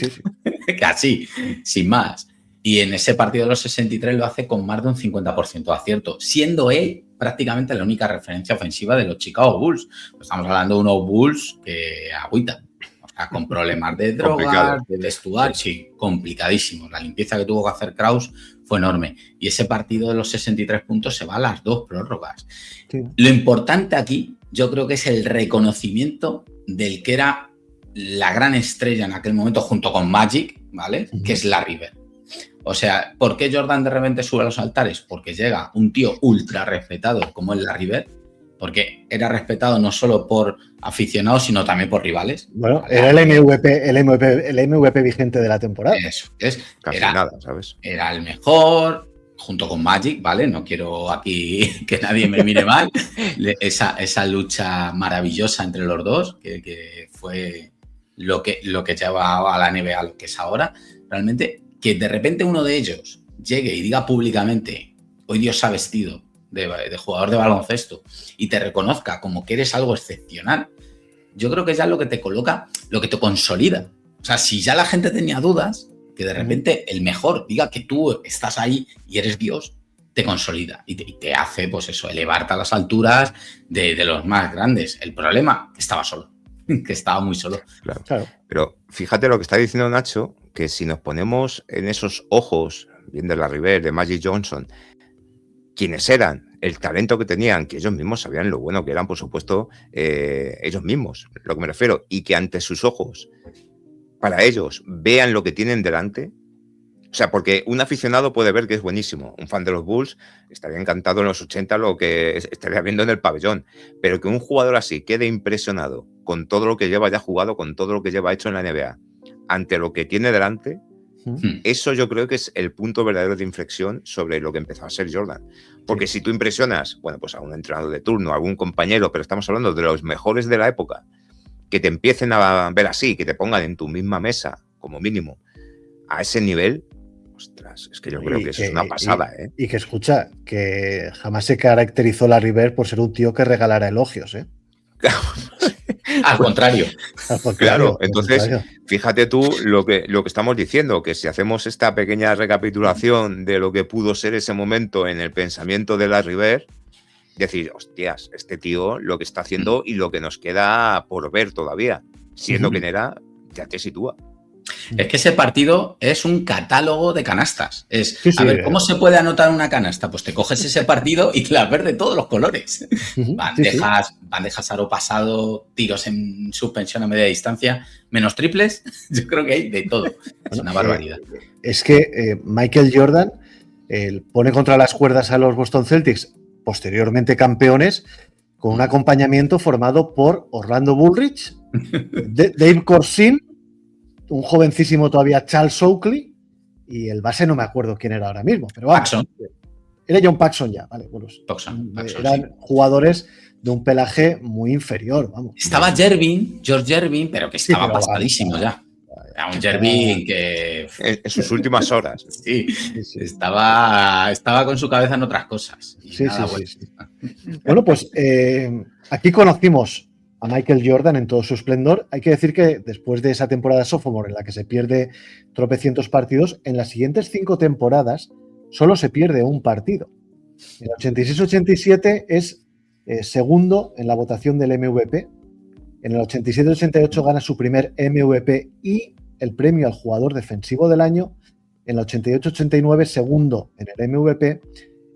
Casi, sin más. Y en ese partido de los 63 lo hace con más de un 50% de acierto, siendo él prácticamente la única referencia ofensiva de los Chicago Bulls. Pues estamos hablando de unos Bulls que agüitan. con problemas de drogas, Complicado. de vestuario, sí, complicadísimo. La limpieza que tuvo que hacer Kraus fue enorme. Y ese partido de los 63 puntos se va a las 2 prórrogas. Sí. Lo importante aquí, yo creo que es el reconocimiento del que era la gran estrella en aquel momento junto con Magic, ¿vale? Que es Larry Bird. O sea, ¿por qué Jordan de repente sube a los altares? Porque llega un tío ultra respetado como el Larry Bird, porque era respetado no solo por aficionados, sino también por rivales. Bueno, era el MVP vigente de la temporada. Eso es. Casi Era, nada, ¿sabes? era el mejor, junto con Magic, ¿vale? No quiero aquí que nadie me mire mal. Esa lucha maravillosa entre los dos, que fue lo que llevaba a la NBA a lo que es ahora. Realmente, que de repente uno de ellos llegue y diga públicamente, hoy Dios se ha vestido de jugador de baloncesto y te reconozca como que eres algo excepcional, yo creo que es ya lo que te coloca, lo que te consolida. O sea, si ya la gente tenía dudas, que de repente el mejor diga que tú estás ahí y eres Dios, te consolida y te hace, pues eso, elevarte a las alturas de los más grandes. El problema, estaba solo, que estaba muy solo. Claro. Pero fíjate lo que está diciendo Nacho, que si nos ponemos en esos ojos, bien de Larry Bird, de Magic Johnson, quienes eran, el talento que tenían, que ellos mismos sabían lo bueno que eran, por supuesto, ellos mismos, lo que me refiero, y que ante sus ojos, para ellos, vean lo que tienen delante. O sea, porque un aficionado puede ver que es buenísimo, un fan de los Bulls estaría encantado en los 80 lo que estaría viendo en el pabellón, pero que un jugador así quede impresionado con todo lo que lleva ya jugado, con todo lo que lleva hecho en la NBA, ante lo que tiene delante, eso yo creo que es el punto verdadero de inflexión sobre lo que empezó a ser Jordan. Porque si tú impresionas, bueno, pues a un entrenador de turno, a algún compañero, pero estamos hablando de los mejores de la época, que te empiecen a ver así, que te pongan en tu misma mesa, como mínimo, a ese nivel, ostras, es que yo creo que eso es una pasada, ¿eh? Y que escucha, que jamás se caracterizó Larry Bird por ser un tío que regalara elogios, ¿eh? Al contrario. Claro, entonces, fíjate tú lo que estamos diciendo, que si hacemos esta pequeña recapitulación de lo que pudo ser ese momento en el pensamiento de Larry Bird, decir, hostias, este tío lo que está haciendo y lo que nos queda por ver todavía, siendo quien era, ya te sitúa. Es que ese partido es un catálogo de canastas. Sí, a ver, ¿cómo se puede anotar una canasta? Pues te coges ese partido y te las ves de todos los colores. Bandejas aro pasado, tiros en suspensión a media distancia, menos triples. Yo creo que hay de todo. Es una barbaridad. Es que Michael Jordan pone contra las cuerdas a los Boston Celtics, posteriormente campeones, con un acompañamiento formado por Orlando Bullrich, Dave Corsin, un jovencísimo todavía Charles Oakley, y el base no me acuerdo quién era ahora mismo, pero vamos, Paxson. Era John Paxson ya, vale. Bueno, Paxson, eran sí. Jugadores de un pelaje muy inferior, vamos. Estaba George Gervin, pero que estaba pasadísimo ya. Era un Gervin que... En sus últimas horas. Sí. Estaba con su cabeza en otras cosas. Sí. Bueno, pues aquí conocimos a Michael Jordan en todo su esplendor. Hay que decir que después de esa temporada sophomore en la que se pierde tropecientos partidos, en las siguientes 5 temporadas solo se pierde un partido. En el 86-87 es segundo en la votación del MVP. En el 87-88 gana su primer MVP y el premio al jugador defensivo del año. En el 88-89 segundo en el MVP.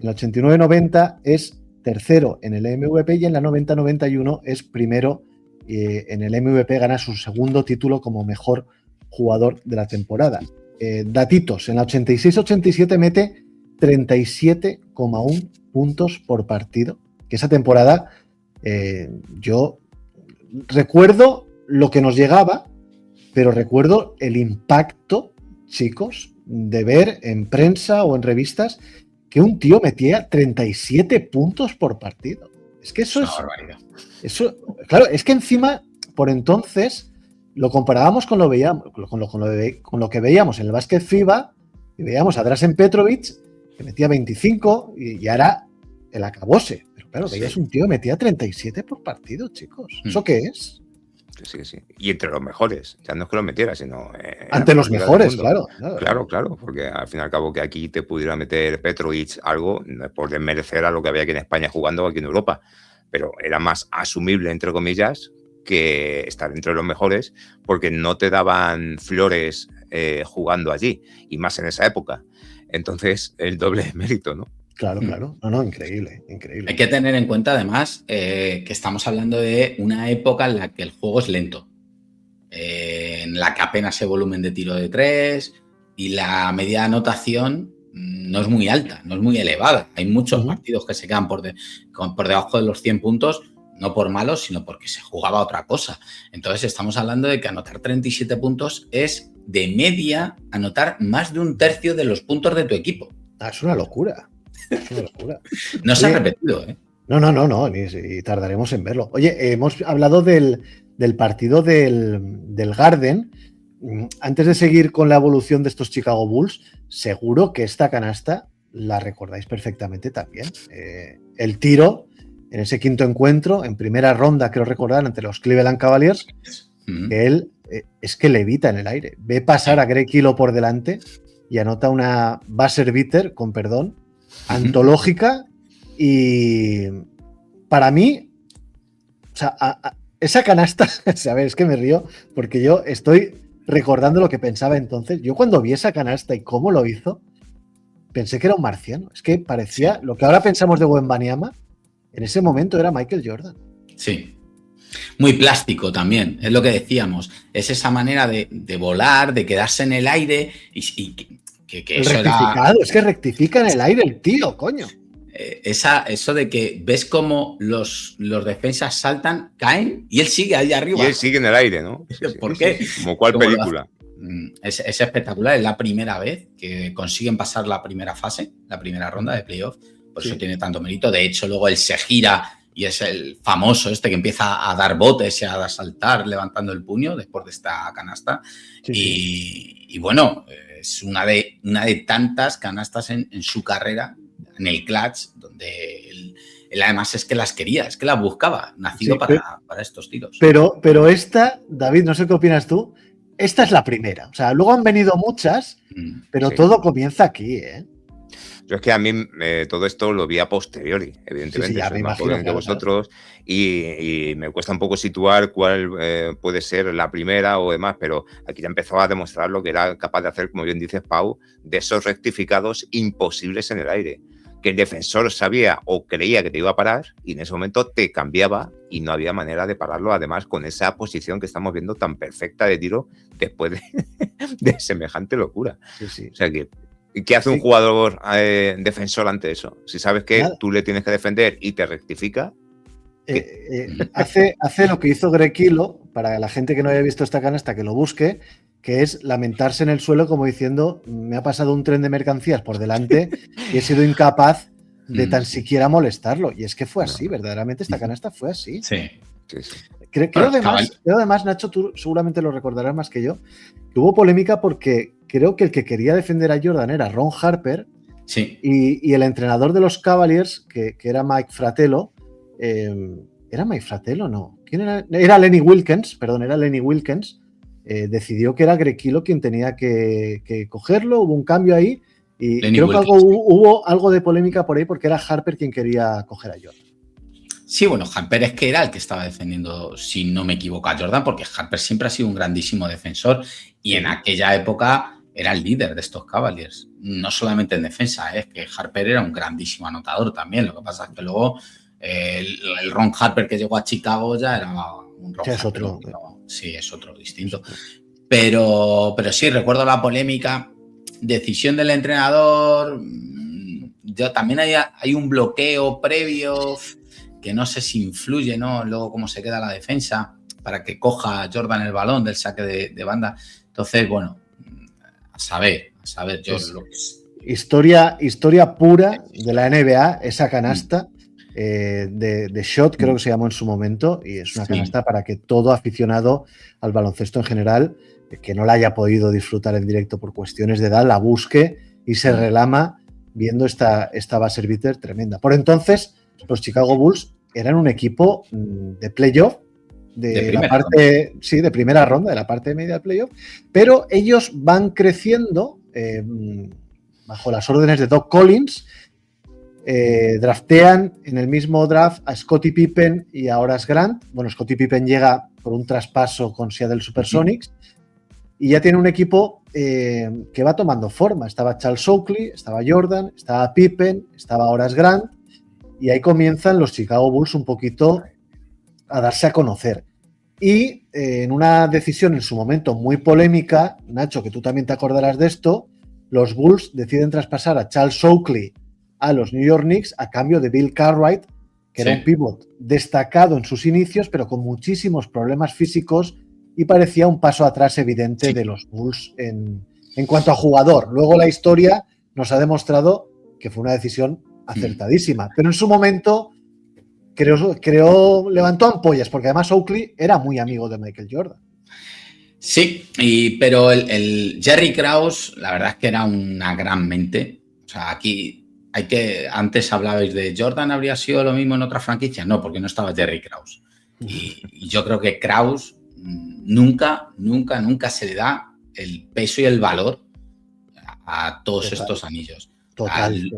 En el 89-90 es tercero en el MVP y en la 90-91 es primero en el MVP, gana su segundo título como mejor jugador de la temporada. Datitos, en la 86-87 mete 37,1 puntos por partido, que esa temporada yo recuerdo lo que nos llegaba, pero recuerdo el impacto, chicos, de ver en prensa o en revistas que un tío metía 37 puntos por partido. Es que eso es... barbaridad. Eso, claro, es que encima, por entonces, lo comparábamos con lo que veíamos en el básquet FIBA y veíamos a Drazen Petrovic, que metía 25 y ya era el acabose. Pero claro, veías un tío que metía 37 por partido, chicos. ¿Eso qué es? Sí. Y entre los mejores. Ya no es que los metiera, sino... ante los mejores, claro. Claro, porque al fin y al cabo que aquí te pudiera meter Petrovic algo, no es por desmerecer a lo que había aquí en España jugando o aquí en Europa, pero era más asumible, entre comillas, que estar dentro de los mejores, porque no te daban flores jugando allí, y más en esa época. Entonces, el doble de mérito, ¿no? Claro, claro. No, increíble, increíble. Hay que tener en cuenta, además, que estamos hablando de una época en la que el juego es lento, en la que apenas hay volumen de tiro de 3 y la media de anotación no es muy alta, no es muy elevada. Hay muchos partidos que se quedan por debajo de los 100 puntos, no por malos, sino porque se jugaba otra cosa. Entonces estamos hablando de que anotar 37 puntos es de media anotar más de un tercio de los puntos de tu equipo. Es una locura. Es una locura. No se ha repetido, ¿eh? No, y tardaremos en verlo. Oye, hemos hablado del partido del Garden. Antes de seguir con la evolución de estos Chicago Bulls, seguro que esta canasta la recordáis perfectamente también. El tiro en ese quinto encuentro, en primera ronda, creo recordar, ante los Cleveland Cavaliers, que él es que levita en el aire. Ve pasar a Greg Kilo por delante y anota una buzzer beater, con perdón, antológica, y para mí, o sea, esa canasta, ¿sabes? Es que me río porque yo estoy recordando lo que pensaba entonces. Yo cuando vi esa canasta y cómo lo hizo, pensé que era un marciano. Es que parecía, lo que ahora pensamos de Wembanyama, en ese momento era Michael Jordan. Sí. Muy plástico también, es lo que decíamos. Es esa manera de volar, de quedarse en el aire y que eso rectificado, es que rectifica en el aire el tío, coño. Eso de que ves cómo los defensas saltan, caen y él sigue ahí arriba. Y él sigue en el aire, ¿no? ¿Por qué? Como cuál película. Es espectacular, es la primera vez que consiguen pasar la primera fase, la primera ronda de playoff, por eso tiene tanto mérito. De hecho, luego él se gira y es el famoso que empieza a dar botes y a saltar levantando el puño después de esta canasta. Y bueno, es una de tantas canastas en su carrera, en el clutch, donde él además es que las quería, es que las buscaba, nacido para estos tiros. Pero esta, David, no sé qué opinas tú, esta es la primera. O sea, luego han venido muchas, pero todo comienza aquí, ¿eh? Yo es que a mí todo esto lo vi a posteriori, evidentemente, soy más joven que vosotros, y me cuesta un poco situar cuál puede ser la primera o demás, pero aquí ya empezaba a demostrar lo que era capaz de hacer, como bien dices, Pau, de esos rectificados imposibles en el aire, que el defensor sabía o creía que te iba a parar y en ese momento te cambiaba y no había manera de pararlo, además con esa posición que estamos viendo tan perfecta de tiro después de semejante locura. O sea que ¿qué hace un jugador defensor ante eso? Si sabes que tú le tienes que defender y te rectifica. Hace lo que hizo Greg Kilo, para la gente que no haya visto esta canasta, que lo busque, que es lamentarse en el suelo como diciendo, me ha pasado un tren de mercancías por delante y he sido incapaz de tan siquiera molestarlo. Y es que fue así, verdaderamente esta canasta fue así. Sí. Creo además, Nacho, tú seguramente lo recordarás más que yo, que hubo polémica porque creo que el que quería defender a Jordan era Ron Harper, y el entrenador de los Cavaliers, que era Mike Fratello, ¿era Mike Fratello? No. ¿Quién era? Era Lenny Wilkens, decidió que era Greg Kilo quien tenía que cogerlo, hubo un cambio ahí, y Lenny creo Wilkens, que hubo algo de polémica por ahí porque era Harper quien quería coger a Jordan. Sí, bueno, Harper es que era el que estaba defendiendo, si no me equivoco, a Jordan, porque Harper siempre ha sido un grandísimo defensor y en aquella época era el líder de estos Cavaliers, no solamente en defensa, es que Harper era un grandísimo anotador también. Lo que pasa es que luego el Ron Harper que llegó a Chicago ya era un Ron Harper, otro. Sí, es otro distinto. Pero sí, recuerdo la polémica, decisión del entrenador, también hay un bloqueo previo que no sé si influye, ¿no? Luego cómo se queda la defensa para que coja Jordan el balón del saque de banda. Entonces, bueno, a saber, yo lo que es. Historia pura de la NBA, esa canasta de Shot, creo que se llamó en su momento, y es una canasta para que todo aficionado al baloncesto en general, que no la haya podido disfrutar en directo por cuestiones de edad, la busque y se relama viendo esta buzzer beater tremenda. Por entonces, los Chicago Bulls eran un equipo de playoff, de la parte, de primera ronda, de la parte media de playoff, pero ellos van creciendo bajo las órdenes de Doc Collins. draftean en el mismo draft a Scottie Pippen y a Horace Grant. Bueno, Scottie Pippen llega por un traspaso con Seattle Supersonics y ya tiene un equipo que va tomando forma. Estaba Charles Oakley, estaba Jordan, estaba Pippen, estaba Horace Grant y ahí comienzan los Chicago Bulls un poquito a darse a conocer. Y en una decisión en su momento muy polémica, Nacho, que tú también te acordarás de esto, los Bulls deciden traspasar a Charles Oakley a los New York Knicks a cambio de Bill Cartwright, que era un pivot destacado en sus inicios, pero con muchísimos problemas físicos y parecía un paso atrás evidente de los Bulls en cuanto a jugador. Luego la historia nos ha demostrado que fue una decisión acertadísima, pero en su momento creo levantó ampollas, porque además Oakley era muy amigo de Michael Jordan. Sí, pero el Jerry Krause, la verdad es que era una gran mente. O sea, aquí antes hablabais de Jordan, ¿habría sido lo mismo en otra franquicia? No, porque no estaba Jerry Krause. Y yo creo que Krause nunca se le da el peso y el valor a todos estos anillos. Total.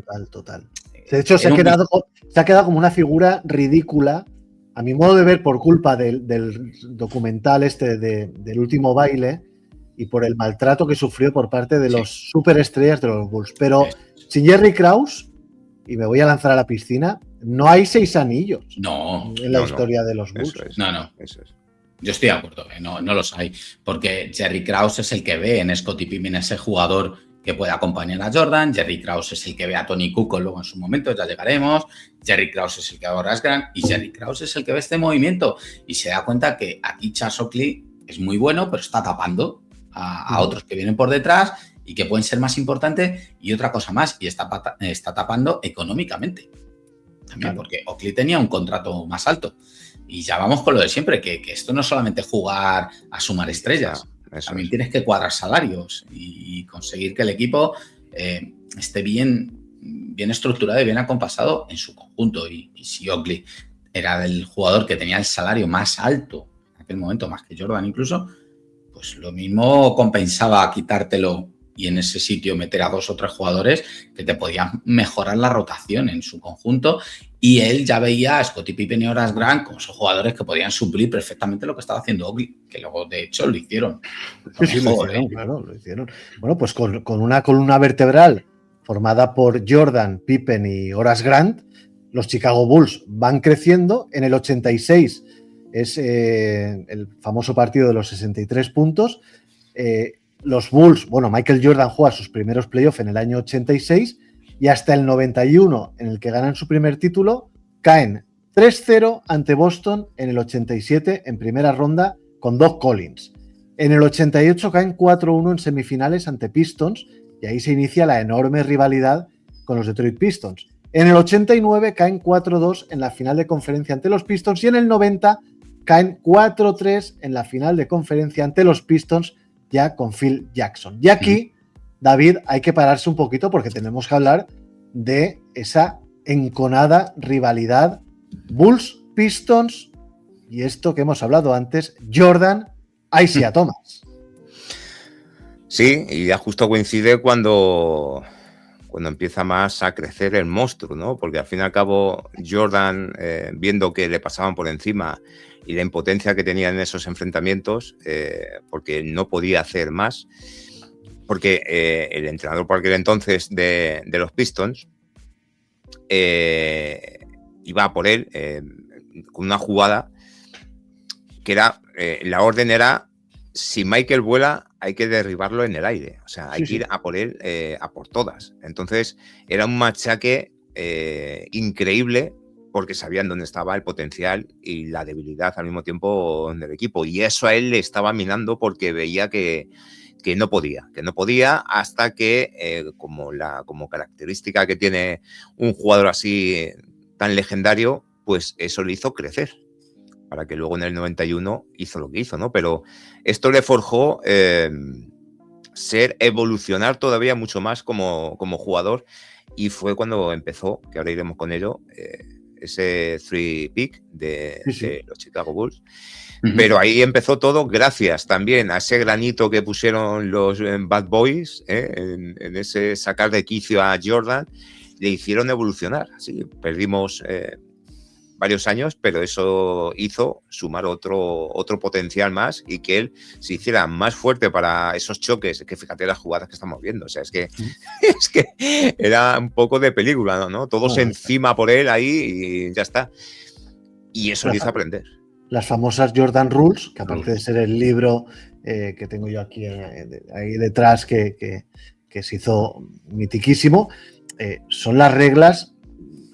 De hecho, se ha quedado como una figura ridícula, a mi modo de ver, por culpa del documental del último baile y por el maltrato que sufrió por parte de los superestrellas de los Bulls. Pero sin Jerry Krause, y me voy a lanzar a la piscina, no hay 6 anillos en la historia de los Bulls. Eso es. Yo estoy de acuerdo, no los hay, porque Jerry Krause es el que ve en Scottie Pippen ese jugador que puede acompañar a Jordan. Jerry Krause es el que ve a Tony Kukoc luego en su momento, ya llegaremos. Jerry Krause es el que ve a Horace Grant y Jerry Krause es el que ve este movimiento y se da cuenta que aquí Charles Oakley es muy bueno, pero está tapando a otros que vienen por detrás y que pueden ser más importantes. Y otra cosa más, y está tapando económicamente también, porque Oakley tenía un contrato más alto. Y ya vamos con lo de siempre, que esto no es solamente jugar a sumar estrellas. También tienes que cuadrar salarios y conseguir que el equipo esté bien estructurado y bien acompasado en su conjunto. Y si Oakley era el jugador que tenía el salario más alto en aquel momento, más que Jordan incluso, pues lo mismo compensaba quitártelo y en ese sitio meter a 2 o 3 jugadores que te podían mejorar la rotación en su conjunto. Y él ya veía a Scottie Pippen y Horace Grant como esos jugadores que podían suplir perfectamente lo que estaba haciendo Oakley, que luego de hecho lo hicieron. Lo hicieron. Bueno, pues con una columna vertebral formada por Jordan, Pippen y Horace Grant, los Chicago Bulls van creciendo. En el 86 es el famoso partido de los 63 puntos. Los Bulls, Michael Jordan juega sus primeros playoffs en el año 86 y hasta el 91, en el que ganan su primer título, caen 3-0 ante Boston en el 87 en primera ronda con Doc Collins. En el 88 caen 4-1 en semifinales ante Pistons y ahí se inicia la enorme rivalidad con los Detroit Pistons. En el 89 caen 4-2 en la final de conferencia ante los Pistons y en el 90 caen 4-3 en la final de conferencia ante los Pistons ya con Phil Jackson. Y aquí, David, hay que pararse un poquito porque tenemos que hablar de esa enconada rivalidad Bulls-Pistons y esto que hemos hablado antes, Jordan-Isaiah Thomas. Sí, y ya justo coincide cuando empieza más a crecer el monstruo, ¿no? Porque al fin y al cabo Jordan, viendo que le pasaban por encima y la impotencia que tenía en esos enfrentamientos, porque no podía hacer más, porque el entrenador por aquel entonces de los Pistons iba a por él con una jugada que era, la orden era, si Michael vuela, hay que derribarlo en el aire, o sea, hay que ir a por él, a por todas. Entonces era un machaque increíble, porque sabían dónde estaba el potencial y la debilidad al mismo tiempo del equipo. Y eso a él le estaba minando porque veía que no podía hasta que, como característica que tiene un jugador así tan legendario, pues eso le hizo crecer, para que luego en el 91 hizo lo que hizo, ¿no? Pero esto le forjó evolucionar todavía mucho más como jugador, y fue cuando empezó, que ahora iremos con ello, ese 3-pick de los Chicago Bulls. Pero ahí empezó todo gracias también a ese granito que pusieron los Bad Boys, en ese sacar de quicio a Jordan, le hicieron evolucionar. Sí, perdimos varios años, pero eso hizo sumar otro potencial más y que él se hiciera más fuerte para esos choques, que fíjate las jugadas que estamos viendo, o sea, es que era un poco de película, ¿no? Todos encima por él ahí y ya está. Y eso le hizo aprender. Las famosas Jordan Rules, que aparte de ser el libro que tengo yo aquí ahí detrás, que se hizo mitiquísimo, son las reglas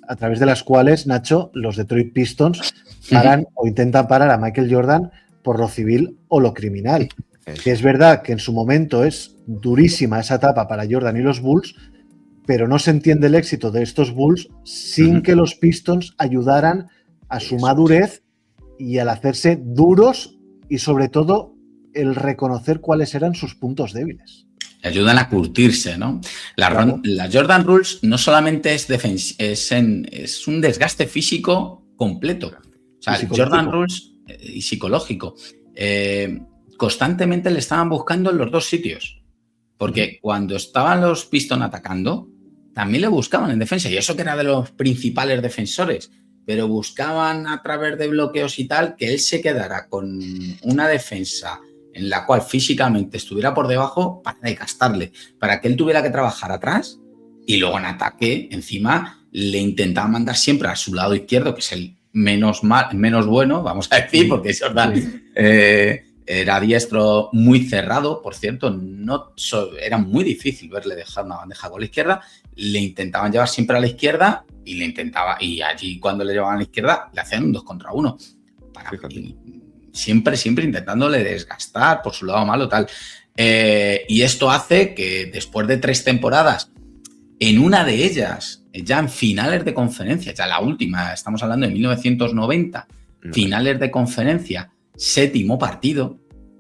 a través de las cuales, Nacho, los Detroit Pistons paran o intentan parar a Michael Jordan por lo civil o lo criminal. Que es verdad que en su momento es durísima esa etapa para Jordan y los Bulls, pero no se entiende el éxito de estos Bulls sin que los Pistons ayudaran a su madurez y al hacerse duros y sobre todo el reconocer cuáles eran sus puntos débiles. Ayudan a curtirse, ¿no? La Jordan Rules no solamente es un desgaste físico completo. O sea, Jordan Rules y psicológico. Constantemente le estaban buscando en los dos sitios. Porque cuando estaban los Pistons atacando, también le buscaban en defensa. Y eso que era de los principales defensores. Pero buscaban a través de bloqueos y tal que él se quedara con una defensa en la cual físicamente estuviera por debajo para desgastarle, para que él tuviera que trabajar atrás y luego en ataque, encima, le intentaba mandar siempre a su lado izquierdo, que es el menos bueno, vamos a decir, porque Jordan era diestro muy cerrado, por cierto, era muy difícil verle dejar una bandeja con la izquierda, le intentaban llevar siempre a la izquierda y allí cuando le llevaban a la izquierda le hacían un 2 contra 1. Siempre intentándole desgastar por su lado malo, tal. Y esto hace que después de 3 temporadas, en una de ellas, ya en finales de conferencia, ya la última, estamos hablando de 1990, finales de conferencia, 7º partido,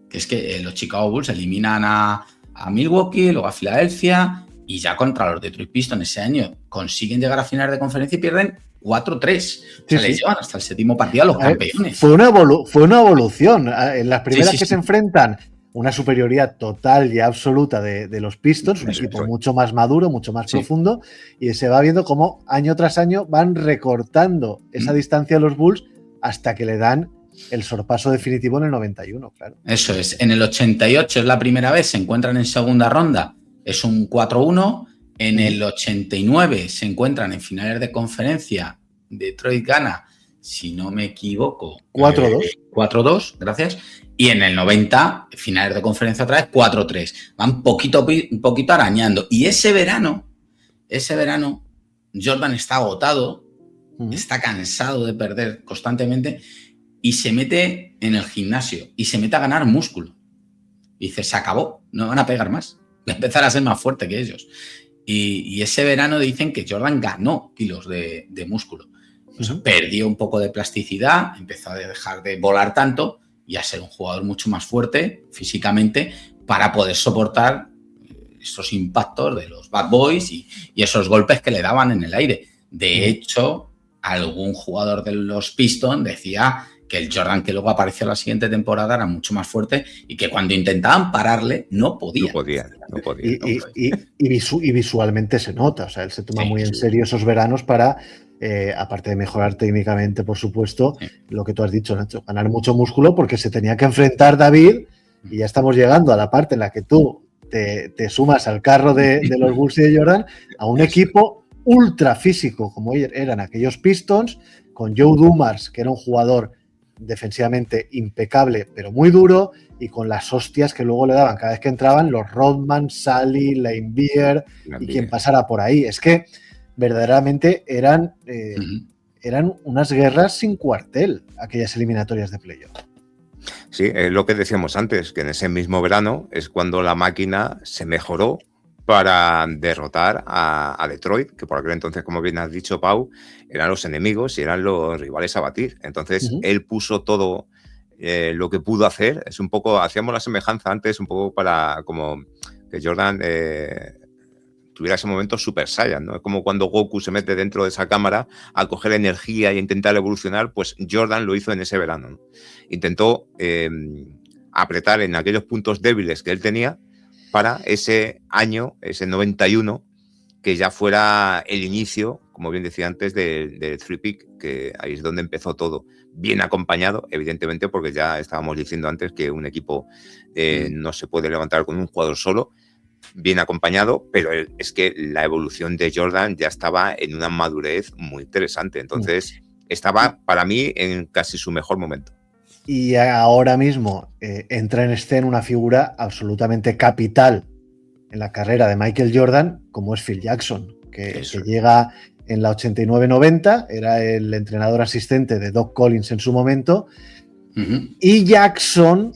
que es que los Chicago Bulls eliminan a Milwaukee, luego a Filadelfia, y ya contra los Detroit Pistons ese año consiguen llegar a finales de conferencia y pierden 4-3. O sea, les llevan hasta el 7º partido a los campeones. Fue una evolución. En las primeras que se enfrentan, una superioridad total y absoluta de los Pistons, un equipo mucho más maduro, mucho más profundo, y se va viendo cómo año tras año van recortando esa distancia a los Bulls hasta que le dan el sorpaso definitivo en el 91, claro. Eso es. En el 88 es la primera vez, se encuentran en segunda ronda, es un 4-1. En el 89 se encuentran en finales de conferencia. Detroit gana, si no me equivoco, 4-2. 4-2, gracias. Y en el 90, finales de conferencia otra vez, 4-3. Van un poquito arañando. Y ese verano, Jordan está agotado, está cansado de perder constantemente y se mete en el gimnasio y se mete a ganar músculo. Y dice, se acabó, no van a pegar más. Voy a empezar a ser más fuerte que ellos. Y ese verano dicen que Jordan ganó kilos de músculo. Pues perdió un poco de plasticidad, empezó a dejar de volar tanto y a ser un jugador mucho más fuerte físicamente para poder soportar esos impactos de los bad boys y esos golpes que le daban en el aire. De hecho, algún jugador de los Pistons decía que el Jordan que luego apareció la siguiente temporada era mucho más fuerte y que cuando intentaban pararle no podía. Y visualmente se nota, o sea, él se toma muy en serio esos veranos para, aparte de mejorar técnicamente, por supuesto, lo que tú has dicho, Nacho, ganar mucho músculo porque se tenía que enfrentar David, y ya estamos llegando a la parte en la que tú te sumas al carro de los Bulls y de Jordan, a un equipo ultra físico como eran aquellos Pistons, con Joe Dumars, que era un jugador defensivamente impecable, pero muy duro, y con las hostias que luego le daban cada vez que entraban los Rodman, Sally, Laimbeer y quien pasara por ahí. Es que verdaderamente eran unas guerras sin cuartel, aquellas eliminatorias de playoff. Sí, es lo que decíamos antes, que en ese mismo verano es cuando la máquina se mejoró para derrotar a Detroit, que por aquel entonces, como bien has dicho, Pau, eran los enemigos y eran los rivales a batir. Entonces, él puso todo lo que pudo hacer. Es un poco, hacíamos la semejanza antes, un poco para como que Jordan tuviera ese momento Super Saiyan, ¿no? Es como cuando Goku se mete dentro de esa cámara a coger energía e intentar evolucionar, pues Jordan lo hizo en ese verano, ¿no? Intentó apretar en aquellos puntos débiles que él tenía para ese año, ese 91, que ya fuera el inicio, como bien decía antes, del three-pick, que ahí es donde empezó todo. Bien acompañado, evidentemente, porque ya estábamos diciendo antes que un equipo no se puede levantar con un jugador solo, bien acompañado, pero es que la evolución de Jordan ya estaba en una madurez muy interesante. Entonces, estaba para mí en casi su mejor momento. Y ahora mismo entra en escena una figura absolutamente capital en la carrera de Michael Jordan, como es Phil Jackson, que llega en la 89-90, era el entrenador asistente de Doc Collins en su momento, y Jackson,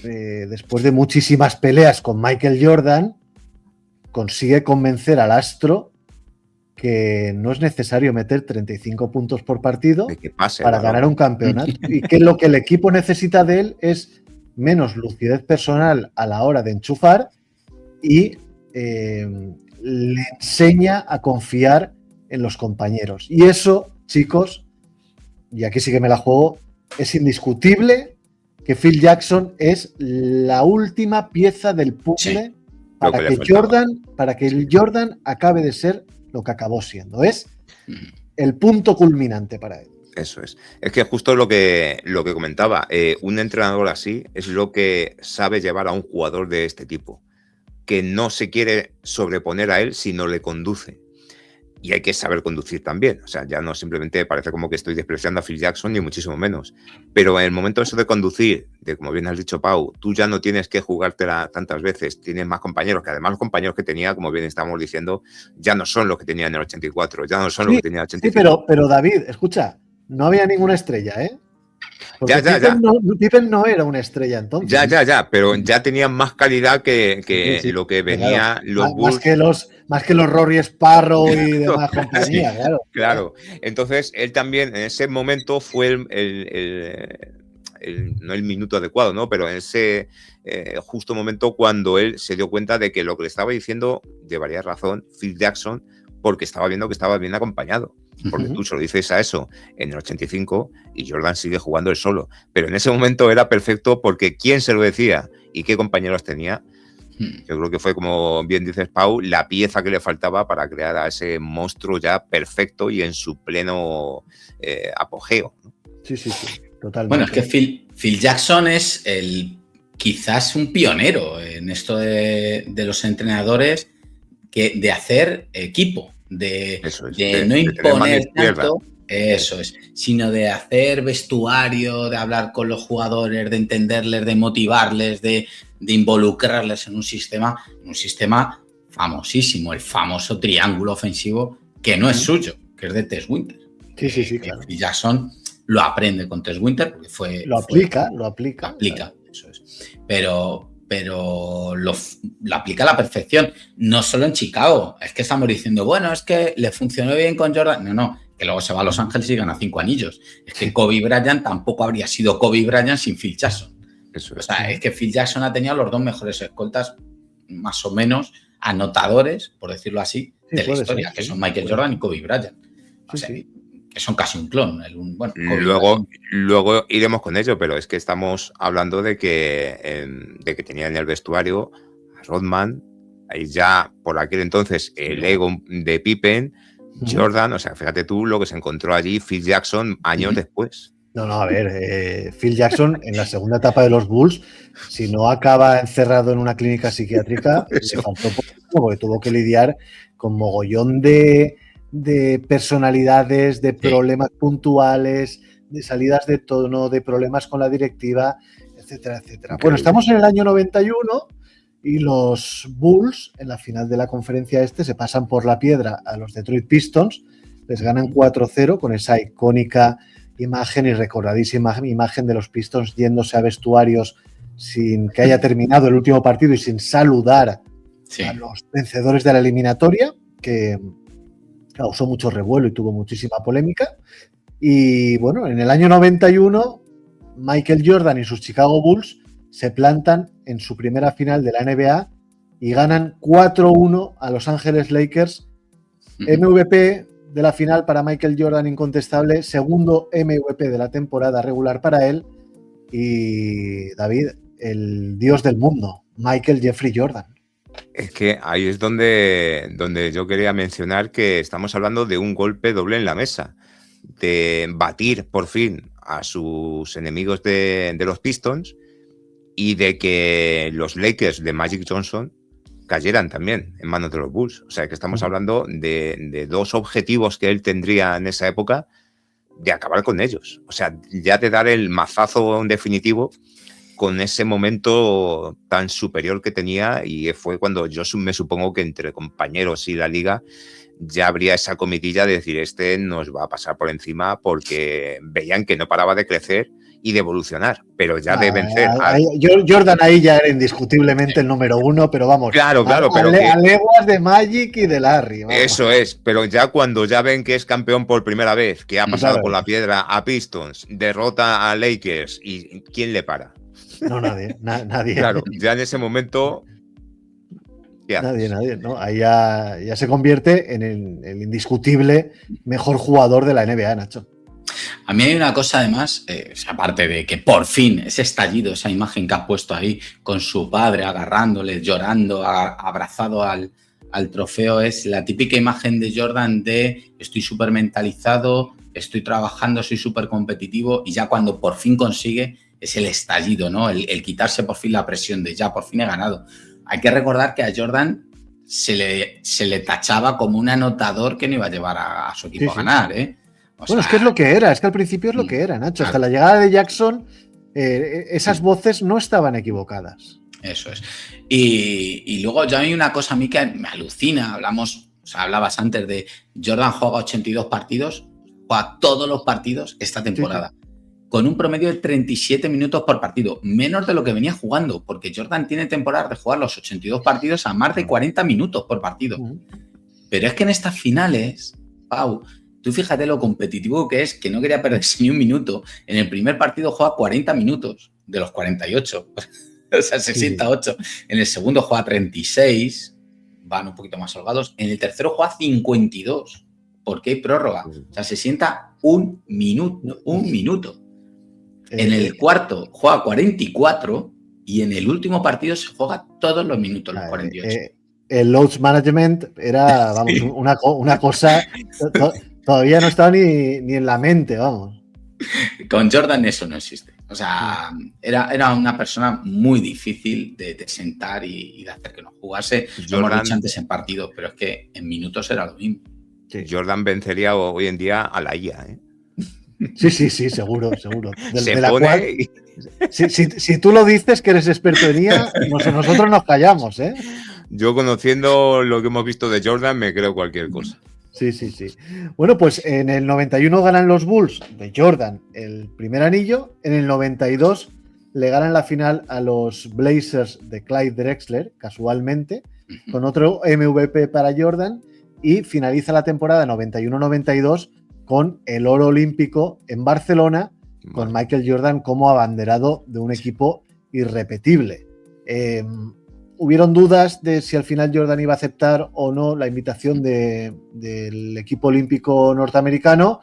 después de muchísimas peleas con Michael Jordan, consigue convencer al astro que no es necesario meter 35 puntos por partido para ganar un campeonato, y que lo que el equipo necesita de él es menos lucidez personal a la hora de enchufar y le enseña a confiar en los compañeros. Y eso, chicos, y aquí sí que me la juego, es indiscutible que Phil Jackson es la última pieza del puzzle para que el Jordan acabe de ser lo que acabó siendo. Es el punto culminante para él. Eso es. Es que justo lo que comentaba, un entrenador así es lo que sabe llevar a un jugador de este tipo, que no se quiere sobreponer a él, sino le conduce. Y hay que saber conducir también. O sea, ya no simplemente parece como que estoy despreciando a Phil Jackson, ni muchísimo menos. Pero en el momento eso de conducir, de como bien has dicho, Pau, tú ya no tienes que jugártela tantas veces. Tienes más compañeros, que además los compañeros que tenía, como bien estamos diciendo, ya no son los que tenía en el 84, ya no son los que tenía en el 85. Sí, pero David, escucha, no había ninguna estrella, ¿eh? Porque Ya. Pippen no era una estrella entonces. Ya, pero ya tenían más calidad que lo que venía, claro, los Bulls. Más que los Rory Sparrow y demás compañía, claro. Claro. Entonces, él también en ese momento fue no el minuto adecuado, ¿no? Pero en ese justo momento cuando él se dio cuenta de que lo que le estaba diciendo llevaría razón Phil Jackson, porque estaba viendo que estaba bien acompañado. Porque tú se lo dices a eso en el 85 y Jordan sigue jugando él solo. Pero en ese momento era perfecto porque quién se lo decía y qué compañeros tenía. Yo creo que fue, como bien dices, Pau, la pieza que le faltaba para crear a ese monstruo ya perfecto y en su pleno apogeo, ¿no? Sí, totalmente. Bueno, es que Phil Jackson es quizás un pionero en esto de los entrenadores, de hacer equipo. De no imponer tanto, eso es, sino de hacer vestuario, de hablar con los jugadores, de entenderles, de motivarles, de involucrarles en un sistema famosísimo, el famoso triángulo ofensivo, que no es suyo, que es de Tess Winter. Sí, claro. Y Jackson lo aprende con Tess Winter, porque lo aplica. Eso es. Pero lo aplica a la perfección, no solo en Chicago. Es que estamos diciendo, bueno, es que le funcionó bien con Jordan. No, que luego se va a Los Ángeles y gana 5 anillos. Es que Kobe Bryant tampoco habría sido Kobe Bryant sin Phil Jackson. Eso es. O sea, es que Phil Jackson ha tenido los dos mejores escoltas, más o menos anotadores, por decirlo así, de la historia, que son Michael Jordan y Kobe Bryant. O sea, que son casi un clon. Luego iremos con ello, pero es que estamos hablando de que tenía en el vestuario a Rodman, y ya por aquel entonces el ego de Pippen, Jordan, o sea, fíjate tú lo que se encontró allí Phil Jackson años después. No, a ver, Phil Jackson en la segunda etapa de los Bulls, si no acaba encerrado en una clínica psiquiátrica, le faltó poco, porque tuvo que lidiar con mogollón de personalidades, de problemas puntuales, de salidas de tono, de problemas con la directiva, etcétera. Bueno, estamos en el año 91 y los Bulls, en la final de la conferencia se pasan por la piedra a los Detroit Pistons, les ganan 4-0 con esa icónica imagen y recordadísima imagen de los Pistons yéndose a vestuarios sin que haya terminado el último partido y sin saludar a los vencedores de la eliminatoria, que causó mucho revuelo y tuvo muchísima polémica. Y bueno, en el año 91, Michael Jordan y sus Chicago Bulls se plantan en su primera final de la NBA y ganan 4-1 a Los Ángeles Lakers. MVP de la final para Michael Jordan, incontestable. Segundo MVP de la temporada regular para él. Y David, el dios del mundo, Michael Jeffrey Jordan. Es que ahí es donde yo quería mencionar que estamos hablando de un golpe doble en la mesa, de batir por fin a sus enemigos de los Pistons y de que los Lakers de Magic Johnson cayeran también en manos de los Bulls. O sea, que estamos hablando de dos objetivos que él tendría en esa época de acabar con ellos. O sea, ya de dar el mazazo en definitivo con ese momento tan superior que tenía, y fue cuando yo me supongo que entre compañeros y la liga ya habría esa comidilla de decir, este nos va a pasar por encima, porque veían que no paraba de crecer y de evolucionar, pero ya de vencer Jordan ahí ya era indiscutiblemente el número uno, pero vamos, claro, pero a leguas de Magic y de Larry. Vamos. Eso es, pero ya cuando ya ven que es campeón por primera vez, que ha pasado por la piedra a Pistons, derrota a Lakers, ¿y quién le para? No, nadie. Claro, ya en ese momento... Nadie, ¿no? Ahí ya se convierte en el indiscutible mejor jugador de la NBA, Nacho. A mí hay una cosa además, aparte de que por fin ese estallido, esa imagen que has puesto ahí con su padre agarrándole, llorando, abrazado al trofeo, es la típica imagen de Jordan de estoy súper mentalizado, estoy trabajando, soy súper competitivo, y ya cuando por fin consigue es el estallido, ¿no? El quitarse por fin la presión de ya por fin he ganado. Hay que recordar que a Jordan se le tachaba como un anotador que no iba a llevar a su equipo a ganar, ¿eh? Es que es lo que era, es que al principio es lo que era, Nacho. Hasta la llegada de Jackson, esas voces no estaban equivocadas. Eso es. Y luego ya hay una cosa a mí que me alucina. Hablabas antes de Jordan juega 82 partidos, juega todos los partidos esta temporada. Con un promedio de 37 minutos por partido, menos de lo que venía jugando, porque Jordan tiene temporadas de jugar los 82 partidos a más de 40 minutos por partido. Pero es que en estas finales, Pau, tú fíjate lo competitivo que es, que no quería perderse ni un minuto. En el primer partido juega 40 minutos de los 48, o sea, se sienta 8. En el segundo juega 36, van un poquito más holgados. En el tercero juega 52, porque hay prórroga. O sea, se sienta un minuto. En el cuarto juega 44 y en el último partido se juega todos los minutos, los 48. El load management era, vamos, una cosa... Todavía no estaba ni en la mente, vamos. Con Jordan eso no existe. O sea, era una persona muy difícil de sentar y de hacer que no jugase. Lo hemos dicho antes en partidos, pero es que en minutos era lo mismo. Sí. Jordan vencería hoy en día a la IA, ¿eh? Sí, seguro. De la cual, si tú lo dices que eres experto en IA, nosotros nos callamos, ¿eh? Yo, conociendo lo que hemos visto de Jordan, me creo cualquier cosa. Sí. Bueno, pues en el 91 ganan los Bulls de Jordan el primer anillo. En el 92 le ganan la final a los Blazers de Clyde Drexler, casualmente, con otro MVP para Jordan. Y finaliza la temporada 91-92 con el oro olímpico en Barcelona, con Michael Jordan como abanderado de un equipo irrepetible. Hubieron dudas de si al final Jordan iba a aceptar o no la invitación del equipo olímpico norteamericano.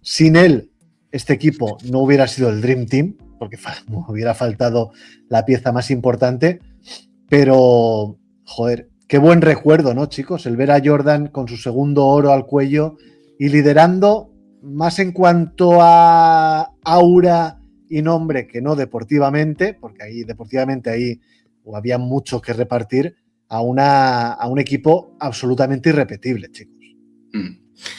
Sin él, este equipo no hubiera sido el Dream Team, porque hubiera faltado la pieza más importante. Pero, joder, qué buen recuerdo, ¿no, chicos? El ver a Jordan con su segundo oro al cuello y liderando, más en cuanto a aura y nombre que no deportivamente, porque deportivamente había mucho que repartir, a un equipo absolutamente irrepetible, chicos.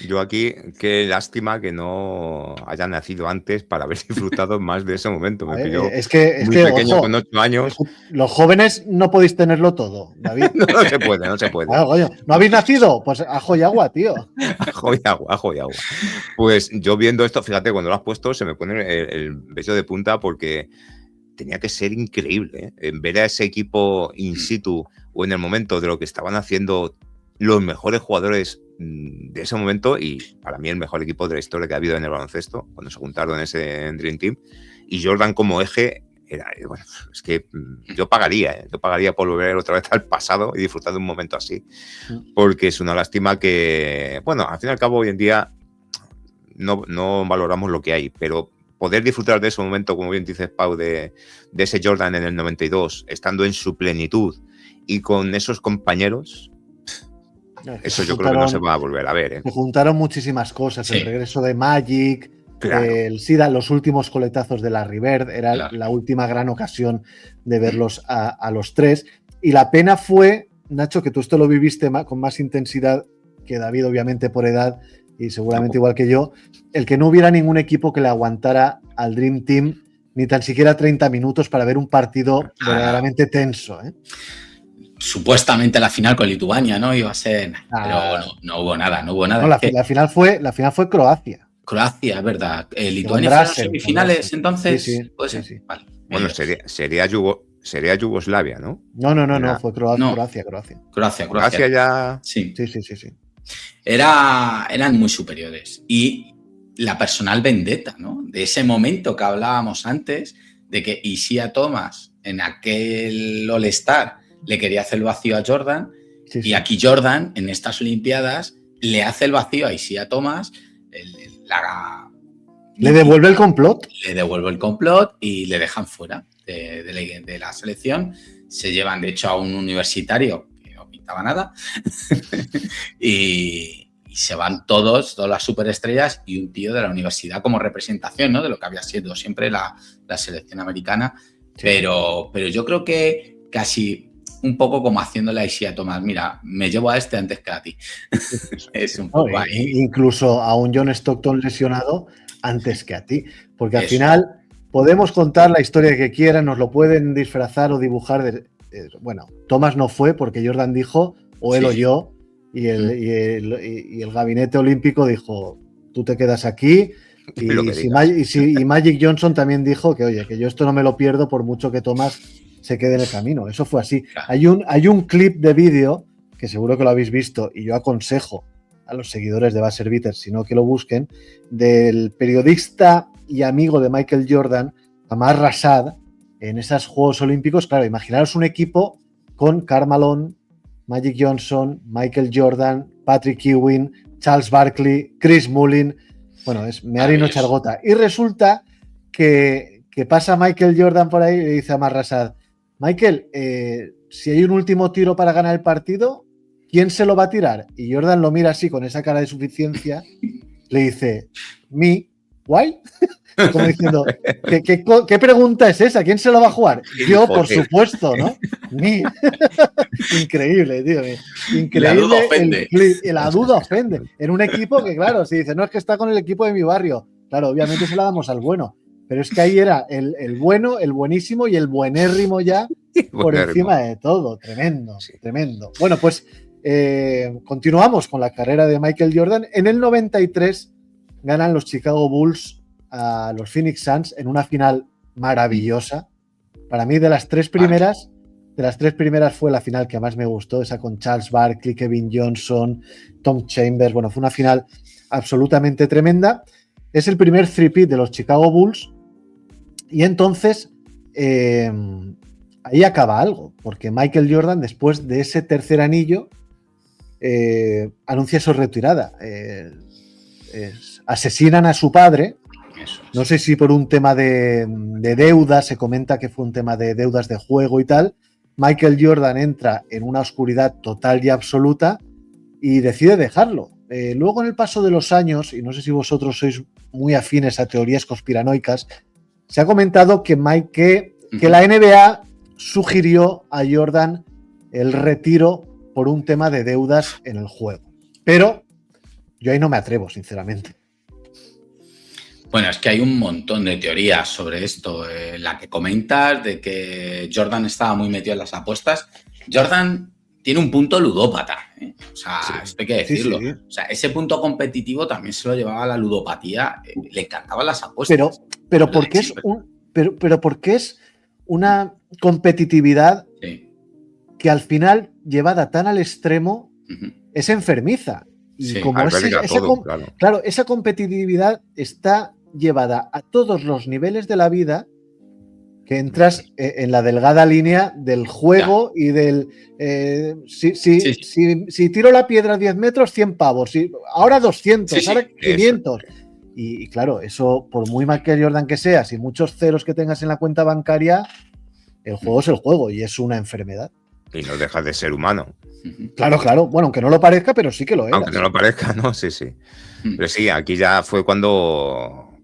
Yo aquí, qué lástima que no haya nacido antes para haber disfrutado más de ese momento. Me pilló es que, muy pequeño, ojo, con 8 años. Los jóvenes no podéis tenerlo todo, David. No se puede. Claro, coño, ¿no habéis nacido? Pues ajo y agua, tío. Ajo y agua. Pues yo viendo esto, fíjate, cuando lo has puesto se me pone el vello de punta, porque tenía que ser increíble, ¿eh? Ver a ese equipo in situ o en el momento de lo que estaban haciendo los mejores jugadores de ese momento, y para mí el mejor equipo de la historia que ha habido en el baloncesto, cuando se juntaron en ese Dream Team, y Jordan como eje, bueno, es que yo pagaría por volver otra vez al pasado y disfrutar de un momento así, porque es una lástima que, bueno, al fin y al cabo hoy en día no valoramos lo que hay, pero poder disfrutar de ese momento, como bien dices, Pau, de ese Jordan en el 92, estando en su plenitud y con esos compañeros, eso yo creo que no se va a volver a ver. Se juntaron muchísimas cosas, Sí. el regreso de Magic, Claro. el SIDA, los últimos coletazos de Larry Bird, era Claro. la última gran ocasión de verlos a los tres. Y la pena fue, Nacho, que tú esto lo viviste con más intensidad que David, obviamente por edad, y seguramente igual que yo, el que no hubiera ningún equipo que le aguantara al Dream Team ni tan siquiera 30 minutos para ver un partido verdaderamente tenso, ¿eh? Supuestamente la final con Lituania, ¿no? Iba a ser. Pero no hubo nada. No, Es que la final fue Croacia. Croacia, es verdad. Lituania Con fueron Drasen, semifinales, con Drasen. entonces. Sí. ¿Puede ser? Sí. Vale. Bueno, sería Yugoslavia, ¿no? No, fue No. Croacia. Croacia ya... Sí. Sí. Eran muy superiores. Y la personal vendetta, ¿no? De ese momento que hablábamos antes, de que Isaiah Thomas en aquel All-Star le quería hacer el vacío a Jordan, Sí. y aquí Jordan, en estas Olimpiadas, le hace el vacío a Isaiah Thomas, Le devuelve el complot. le devuelve el complot y le dejan fuera de la selección. Se llevan, de hecho, a un universitario que no pintaba nada y se van todas las superestrellas y un tío de la universidad como representación, ¿no? De lo que había sido siempre la selección americana. Sí. Pero yo creo que casi un poco como haciéndole a Isaiah Thomas, mira, me llevo a este antes que a ti. Es un poco ahí. Incluso a un John Stockton lesionado antes que a ti. Porque al Eso. final podemos contar la historia que quieran, nos lo pueden disfrazar o dibujar. Bueno, Thomas no fue porque Jordan dijo, o él Sí. o yo, y el gabinete olímpico dijo, tú te quedas aquí. Lo que Y Magic Johnson también dijo que, oye, que yo esto no me lo pierdo por mucho que Thomas se quede en el camino. Eso fue así. Claro. Hay un clip de vídeo que seguro que lo habéis visto y yo aconsejo a los seguidores de Buzzer Beater, sino que lo busquen, del periodista y amigo de Michael Jordan, Amar Rasad, en esos Juegos Olímpicos. Claro, imaginaros un equipo con Karl Malone, Magic Johnson, Michael Jordan, Patrick Ewing, Charles Barkley, Chris Mullin. Bueno, es Meari no Chargota. Y resulta que pasa Michael Jordan por ahí y le dice a Amar Rasad, Michael, si hay un último tiro para ganar el partido, ¿quién se lo va a tirar? Y Jordan lo mira así con esa cara de suficiencia, le dice, me, why? Como diciendo, ¿qué pregunta es esa? ¿Quién se lo va a jugar? Yo, por supuesto, ¿no? Me. Increíble, tío. Increíble. La duda ofende. La duda ofende. En un equipo que, claro, si dice, no, es que está con el equipo de mi barrio. Claro, obviamente se la damos al bueno. Pero es que ahí era el bueno, el buenísimo y el buenérrimo ya por encima de todo. Tremendo, tremendo. Bueno, pues continuamos con la carrera de Michael Jordan. En el 93 ganan los Chicago Bulls a los Phoenix Suns en una final maravillosa. Para mí, de las tres primeras fue la final que más me gustó, esa con Charles Barkley, Kevin Johnson, Tom Chambers. Bueno, fue una final absolutamente tremenda. Es el primer three-peat de los Chicago Bulls y entonces ahí acaba algo, porque Michael Jordan, después de ese tercer anillo, anuncia su retirada. Asesinan a su padre. No sé si por un tema de deudas, se comenta que fue un tema de deudas de juego y tal. Michael Jordan entra en una oscuridad total y absoluta y decide dejarlo. Luego, en el paso de los años, y no sé si vosotros sois muy afines a teorías conspiranoicas, se ha comentado que la NBA sugirió a Jordan el retiro por un tema de deudas en el juego. Pero yo ahí no me atrevo, sinceramente. Bueno, es que hay un montón de teorías sobre esto. La que comentas de que Jordan estaba muy metido en las apuestas. Jordan tiene un punto ludópata, ¿eh? O sea, esto hay que decirlo. Sí. O sea, ese punto competitivo también se lo llevaba a la ludopatía. Le encantaban las apuestas. Pero porque es una competitividad que al final, llevada tan al extremo, es enfermiza. Y como esa competitividad está llevada a todos los niveles de la vida, que entras en la delgada línea del juego y del... Si tiro la piedra a 10 metros, 100 pavos. Ahora 200, ahora 500. Y claro, eso, por muy Michael Jordan que seas y muchos ceros que tengas en la cuenta bancaria, el juego es el juego y es una enfermedad. Y no dejas de ser humano. Claro, claro. Bueno, aunque no lo parezca, pero sí que lo era. Aunque no lo parezca, ¿no? Sí, sí. Pero sí, aquí ya fue cuando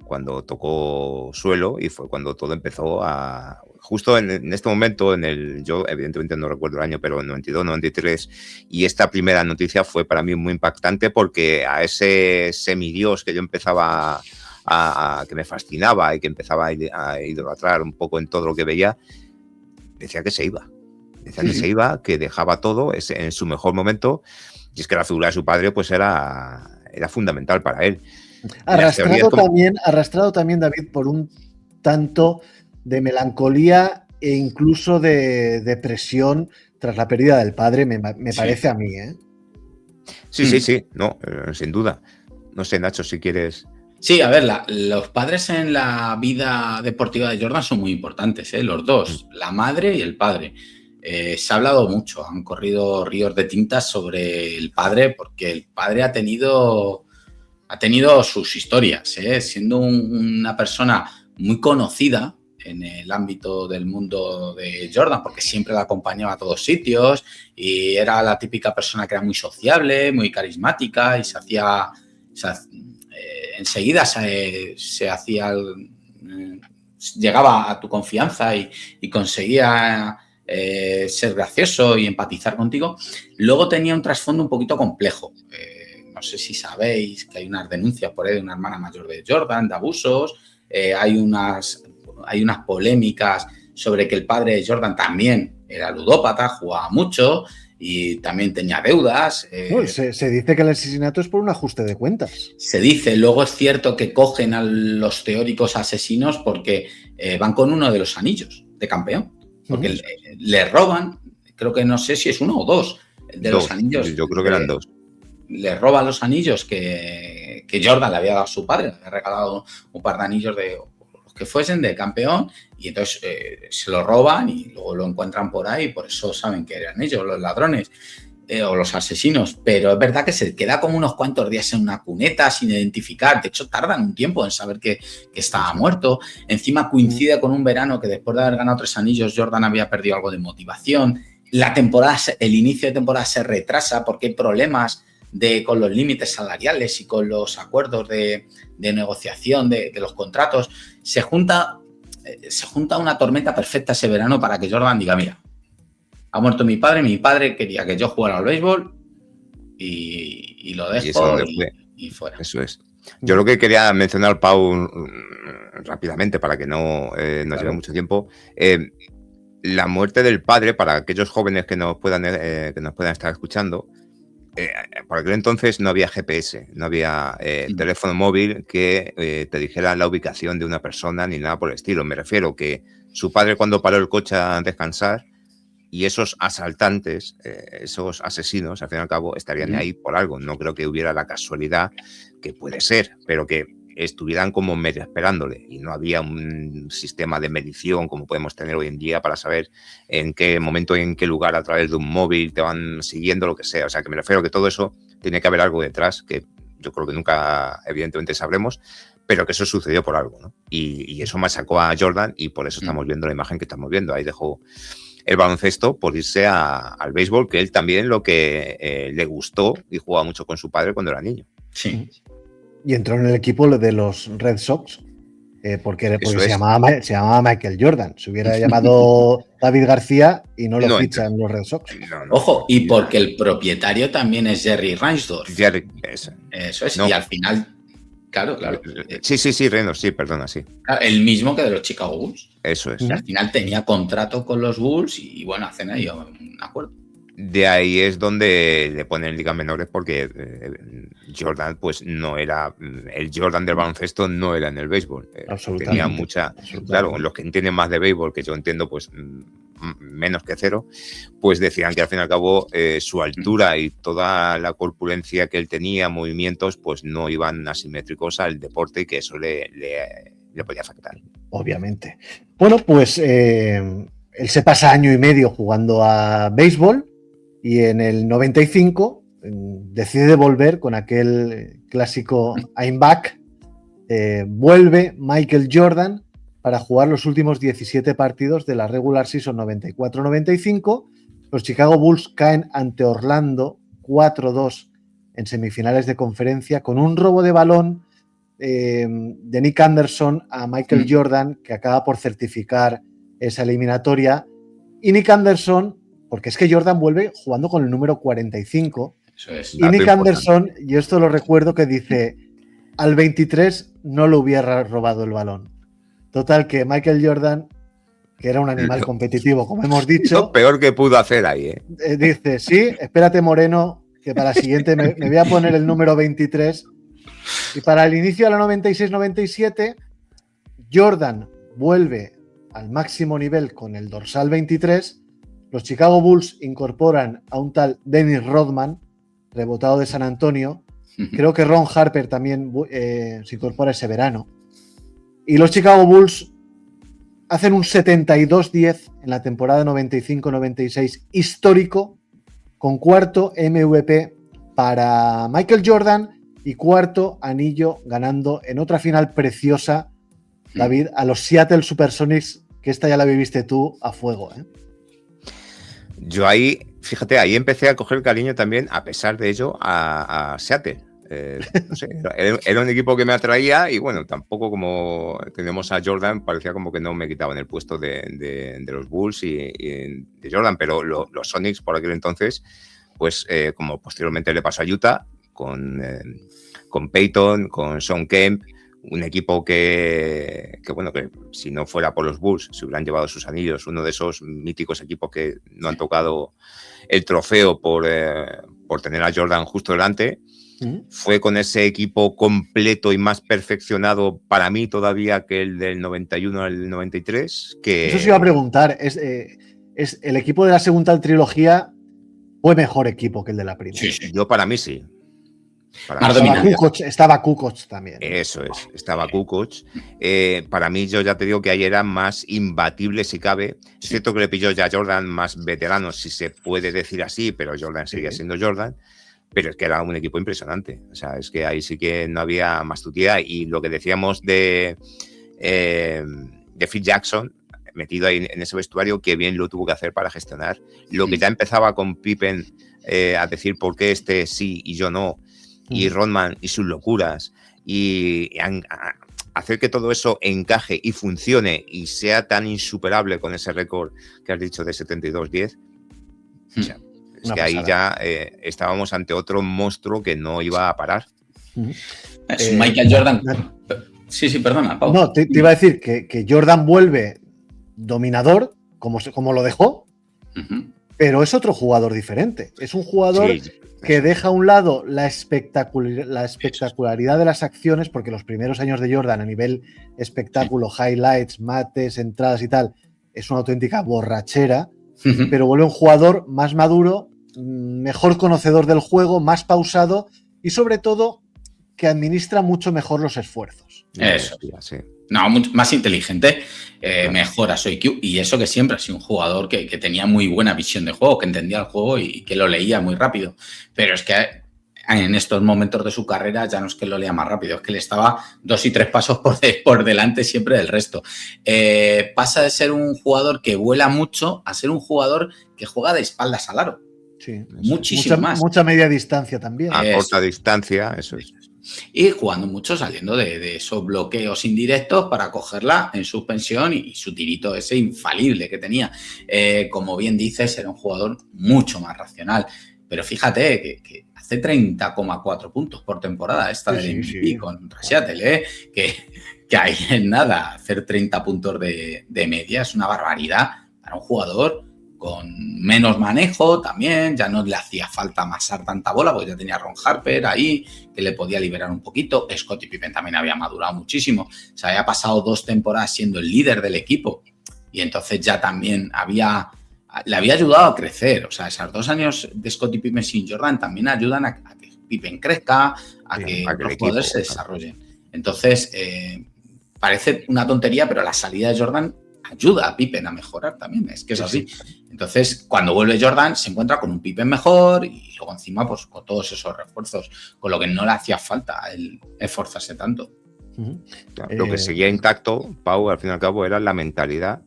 tocó suelo y fue cuando todo empezó a... Justo en este momento, yo evidentemente no recuerdo el año, pero en 92, 93, y esta primera noticia fue para mí muy impactante porque a ese semidios que yo empezaba que me fascinaba y que empezaba a idolatrar un poco en todo lo que veía, decía que se iba. Decía que se iba, que dejaba todo en su mejor momento, y es que la figura de su padre pues era fundamental para él. Arrastrado también, David, por un tanto de melancolía e incluso de depresión tras la pérdida del padre, me parece a mí, ¿eh? Sí, no, sin duda. No sé, Nacho, si quieres... Sí, a ver, los padres en la vida deportiva de Jordan son muy importantes, los dos, la madre y el padre. Se ha hablado mucho, han corrido ríos de tinta sobre el padre, porque el padre ha tenido sus historias, siendo una persona muy conocida en el ámbito del mundo de Jordan, porque siempre la acompañaba a todos sitios y era la típica persona que era muy sociable, muy carismática y enseguida llegaba a tu confianza y conseguía ser gracioso y empatizar contigo. Luego tenía un trasfondo un poquito complejo. No sé si sabéis que hay unas denuncias por ahí de una hermana mayor de Jordan, de abusos. Hay unas polémicas sobre que el padre de Jordan también era ludópata, jugaba mucho y también tenía deudas. Bueno, se dice que el asesinato es por un ajuste de cuentas. Se dice, luego es cierto que cogen a los teóricos asesinos porque van con uno de los anillos de campeón. Porque le roban, creo que no sé si es uno o dos de los anillos. Yo creo que eran dos. Le roban los anillos que Jordan le había dado a su padre, le había regalado un par de anillos de los que fuesen de campeón, y entonces se lo roban y luego lo encuentran por ahí, por eso saben que eran ellos los ladrones o los asesinos. Pero es verdad que se queda como unos cuantos días en una cuneta sin identificar. De hecho, tardan un tiempo en saber que estaba muerto. Encima coincide con un verano que después de haber ganado 3 anillos, Jordan había perdido algo de motivación. El inicio de temporada se retrasa porque hay problemas con los límites salariales y con los acuerdos de negociación de los contratos. Se junta una tormenta perfecta ese verano para que Jordan diga, mira, ha muerto mi padre quería que yo jugara al béisbol y lo dejo y fuera. Eso es. Yo lo que quería mencionar, Pau, rápidamente para que no nos lleve mucho tiempo, la muerte del padre, para aquellos jóvenes que nos puedan estar escuchando, por aquel entonces no había GPS, no había teléfono móvil que te dijera la ubicación de una persona ni nada por el estilo. Me refiero que su padre, cuando paró el coche a descansar, y esos asaltantes, esos asesinos, al fin y al cabo, estarían ahí por algo. No creo que hubiera la casualidad, que puede ser, pero que estuvieran como medio esperándole. Y no había un sistema de medición como podemos tener hoy en día para saber en qué momento y en qué lugar a través de un móvil te van siguiendo, lo que sea. O sea, que me refiero que todo eso tiene que haber algo detrás, que yo creo que nunca, evidentemente, sabremos, pero que eso sucedió por algo, ¿no? Y eso machacó a Jordan y por eso estamos viendo la imagen que estamos viendo. Ahí dejó el baloncesto por irse al béisbol, que él también lo que le gustó y jugaba mucho con su padre cuando era niño. Sí. Y entró en el equipo de los Red Sox porque se llamaba Michael Jordan. Se hubiera llamado David García y no lo fichan los Red Sox. No. Ojo, y porque el propietario también es Jerry Reinsdorf. Eso es, no. Y al final... Claro. Sí, Reynolds, sí, perdona, sí. El mismo que de los Chicago Bulls. Eso es. Y al final tenía contrato con los Bulls y bueno, hacen ahí un acuerdo. De ahí es donde le ponen ligas menores porque Jordan pues no era, el Jordan del baloncesto no era en el béisbol. Tenía mucha, claro, los que entienden más de béisbol, que yo entiendo pues menos que cero, pues decían que al fin y al cabo su altura y toda la corpulencia que él tenía, movimientos, pues no iban asimétricos al deporte y que eso le podía afectar. Obviamente. Bueno, pues él se pasa año y medio jugando a béisbol y en el 95 decide volver con aquel clásico I'm back. Vuelve Michael Jordan para jugar los últimos 17 partidos de la regular season 94-95 los Chicago Bulls caen ante Orlando 4-2 en semifinales de conferencia con un robo de balón de Nick Anderson a Michael Jordan, que acaba por certificar esa eliminatoria. Y Nick Anderson, porque es que Jordan vuelve jugando con el número 45. Eso es. Y Nick Anderson, yo esto lo recuerdo, que dice: al 23 no le hubiera robado el balón. Total, que Michael Jordan, que era un animal competitivo, como hemos dicho, Lo peor que pudo hacer ahí, dice: sí, espérate, Moreno, que para la siguiente me voy a poner el número 23. Y para el inicio de la 96-97, Jordan vuelve al máximo nivel con el dorsal 23. Los Chicago Bulls incorporan a un tal Dennis Rodman, rebotado de San Antonio. Creo que Ron Harper también se incorpora ese verano. Y los Chicago Bulls hacen un 72-10 en la temporada 95-96 histórico, con cuarto MVP para Michael Jordan y cuarto anillo ganando en otra final preciosa, David, a los Seattle Supersonics, que esta ya la viviste tú a fuego, ¿eh? Yo ahí, fíjate, ahí empecé a coger cariño también, a pesar de ello, a Seattle. No sé, era un equipo que me atraía y bueno, tampoco como tenemos a Jordan, parecía como que no me quitaban el puesto de los Bulls y de Jordan, pero los Sonics por aquel entonces, pues como posteriormente le pasó a Utah, con Peyton, con Sean Kemp, un equipo que bueno, que si no fuera por los Bulls se hubieran llevado sus anillos, uno de esos míticos equipos que no han tocado el trofeo por tener a Jordan justo delante. Fue con ese equipo completo y más perfeccionado para mí todavía que el del 91 al 93. Eso se iba a preguntar. Es el equipo de la segunda trilogía fue mejor equipo que el de la primera. Sí. Yo para mí sí. Estaba Kukoc también. Eso es, estaba Kukoc. Para mí, yo ya te digo que ahí era más imbatible si cabe. Es cierto que le pilló ya Jordan más veterano, si se puede decir así, pero Jordan seguía siendo Jordan. Pero es que era un equipo impresionante. O sea, es que ahí sí que no había más tutía. Y lo que decíamos de Phil Jackson, metido ahí en ese vestuario, que bien lo tuvo que hacer para gestionar. Lo que ya empezaba con Pippen a decir por qué este sí y yo no. Y Rodman y sus locuras. Y hacer que todo eso encaje y funcione y sea tan insuperable con ese récord que has dicho de 72-10. O sea, es que ahí ya estábamos ante otro monstruo que no iba a parar. Es Michael Jordan. Sí, perdona, Pau. No, te iba a decir que Jordan vuelve dominador, como lo dejó, pero es otro jugador diferente. Es un jugador que deja a un lado la espectacularidad de las acciones, porque los primeros años de Jordan a nivel espectáculo, highlights, mates, entradas y tal, es una auténtica borrachera, pero vuelve un jugador más maduro, mejor conocedor del juego, más pausado y sobre todo que administra mucho mejor los esfuerzos. Eso. No, mucho más inteligente, mejora su IQ, y eso que siempre ha sido un jugador que tenía muy buena visión de juego, que entendía el juego y que lo leía muy rápido. Pero es que en estos momentos de su carrera ya no es que lo lea más rápido, es que le estaba 2 y 3 pasos por delante siempre del resto. Pasa de ser un jugador que vuela mucho a ser un jugador que juega de espaldas al aro. Sí, muchísimo más. Mucha media distancia también. A corta distancia, eso es. Y jugando mucho, saliendo de esos bloqueos indirectos para cogerla en suspensión y su tirito ese infalible que tenía. Como bien dices, era un jugador mucho más racional. Pero fíjate que hace 30,4 puntos por temporada esta del MVP contra Seattle, que ahí en nada, hacer 30 puntos de media es una barbaridad para un jugador con menos manejo también, ya no le hacía falta amasar tanta bola, porque ya tenía a Ron Harper ahí, que le podía liberar un poquito. Scottie Pippen también había madurado muchísimo, se había pasado 2 temporadas siendo el líder del equipo, y entonces ya también le había ayudado a crecer. O sea, esos 2 años de Scottie Pippen sin Jordan también ayudan a que Pippen crezca, a que los jugadores se desarrollen. Entonces, parece una tontería, pero la salida de Jordan ayuda a Pippen a mejorar también, es que es así. Entonces, cuando vuelve Jordan, se encuentra con un Pippen mejor y luego encima, pues con todos esos refuerzos, con lo que no le hacía falta el esforzarse tanto. Lo que seguía intacto, Pau, al fin y al cabo, era la mentalidad.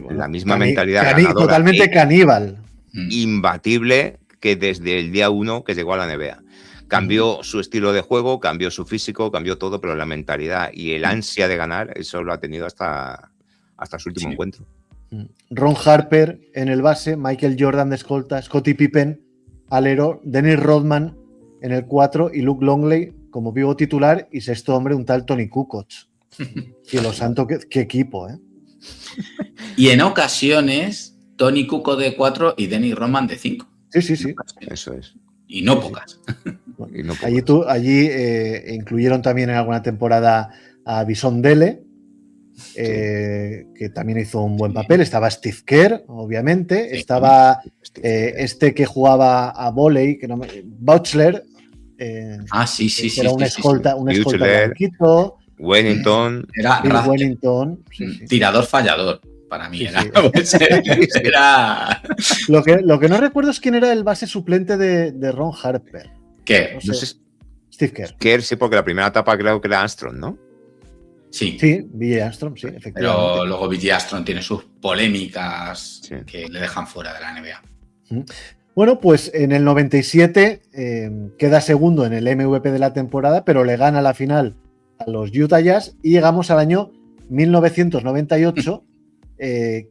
Bueno, la misma mentalidad ganadora. Totalmente caníbal. imbatible que desde el día 1 que llegó a la NBA. Cambió su estilo de juego, cambió su físico, cambió todo, pero la mentalidad y el ansia de ganar, eso lo ha tenido hasta su último encuentro. Ron Harper en el base, Michael Jordan de escolta, Scottie Pippen alero, Dennis Rodman en el 4 y Luke Longley como vivo titular y sexto hombre un tal Tony Kukoc. Cielo santo, qué equipo, ¿eh? Y en ocasiones, Tony Kukoc de 4 y Dennis Rodman de 5. Sí. Eso es. Y no pocas. Bueno, Y no pocas. allí incluyeron también en alguna temporada a Bison Dele, que también hizo un buen papel. Estaba Steve Kerr, obviamente. Sí. Estaba este que jugaba a vóley, que no me... Butler. Sí. Que era un escolta Butler, blanquito. Wellington. Era Bill Wellington. Sí. tirador fallador para mí. Sí, Era... Lo que no recuerdo es quién era el base suplente de Ron Harper. ¿Qué? No sé. Steve Kerr. Kerr, sí, porque la primera etapa creo que era Armstrong, ¿no? Sí. Sí, B.J. Armstrong, sí, efectivamente. Pero luego B.J. Armstrong tiene sus polémicas que le dejan fuera de la NBA. Bueno, pues en el 97 queda segundo en el MVP de la temporada, pero le gana la final a los Utah Jazz y llegamos al año 1998,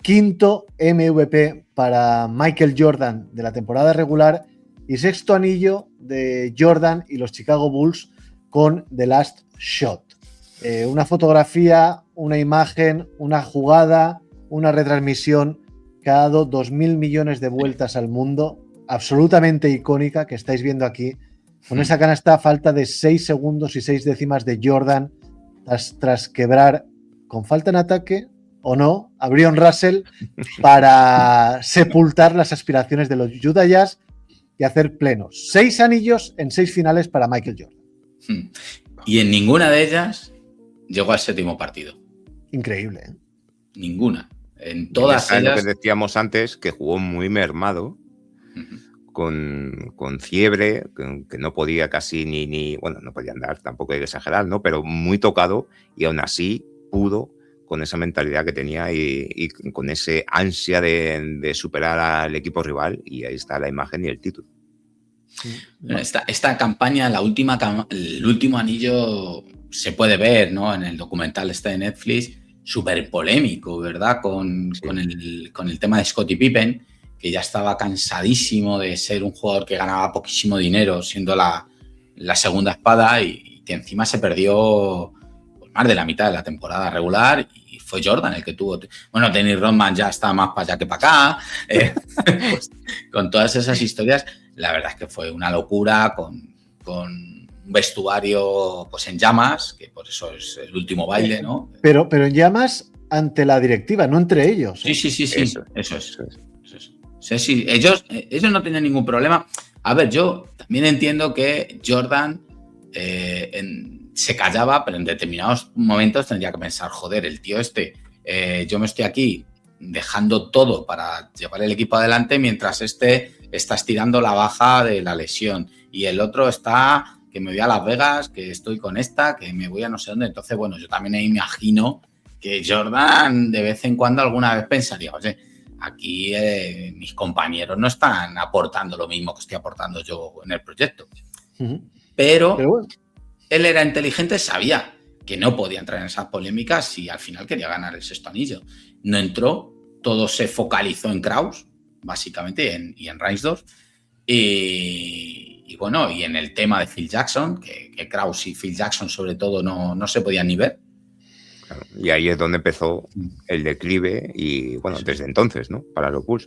quinto MVP para Michael Jordan de la temporada regular y sexto anillo de Jordan y los Chicago Bulls con The Last Shot. Una fotografía, una imagen, una jugada, una retransmisión que ha dado 2.000 millones de vueltas al mundo, absolutamente icónica, que estáis viendo aquí, con esa canasta a falta de 6 segundos y 6 décimas de Jordan tras quebrar, con falta en ataque o no, a Brion Russell para sepultar las aspiraciones de los Utah Jazz y hacer plenos. 6 anillos en 6 finales para Michael Jordan. Y en ninguna de ellas llegó al séptimo partido. Increíble, ¿eh? Ninguna. En todas Lo ellas... que decíamos antes, que jugó muy mermado, con fiebre, que no podía casi ni bueno, no podía andar, tampoco hay que exagerar, ¿no? Pero muy tocado y aún así pudo, con esa mentalidad que tenía y con ese ansia de superar al equipo rival, y ahí está la imagen y el título. Esta campaña, el último anillo, se puede ver, ¿no? En el documental de Netflix, súper polémico, ¿verdad? Con el tema de Scottie Pippen, que ya estaba cansadísimo de ser un jugador que ganaba poquísimo dinero siendo la segunda espada y que encima se perdió pues, más de la mitad de la temporada regular y fue Jordan el que tuvo... Bueno, Dennis Rodman ya está más para allá que para acá. Pues, con todas esas historias, la verdad es que fue una locura con un vestuario pues en llamas, que por eso es el último baile, ¿no? Pero en llamas ante la directiva, no entre ellos, ¿eh? Sí. Eso es. Sí, ellos no tenían ningún problema. A ver, yo también entiendo que Jordan se callaba, pero en determinados momentos tendría que pensar, joder, el tío yo me estoy aquí dejando todo para llevar el equipo adelante mientras está estirando la baja de la lesión y el otro está que me voy a Las Vegas, que estoy con que me voy a no sé dónde. Entonces, bueno, yo también imagino que Jordan de vez en cuando alguna vez pensaría, oye, aquí mis compañeros no están aportando lo mismo que estoy aportando yo en el proyecto. Pero bueno, él era inteligente, sabía que no podía entrar en esas polémicas y al final quería ganar el sexto anillo. No entró, todo se focalizó en Krause, básicamente, y en Reinsdorf. Y bueno, y en el tema de Phil Jackson, que Krause y Phil Jackson sobre todo no se podían ni ver. Claro, y ahí es donde empezó el declive y bueno, desde entonces, ¿no? Para los Bulls,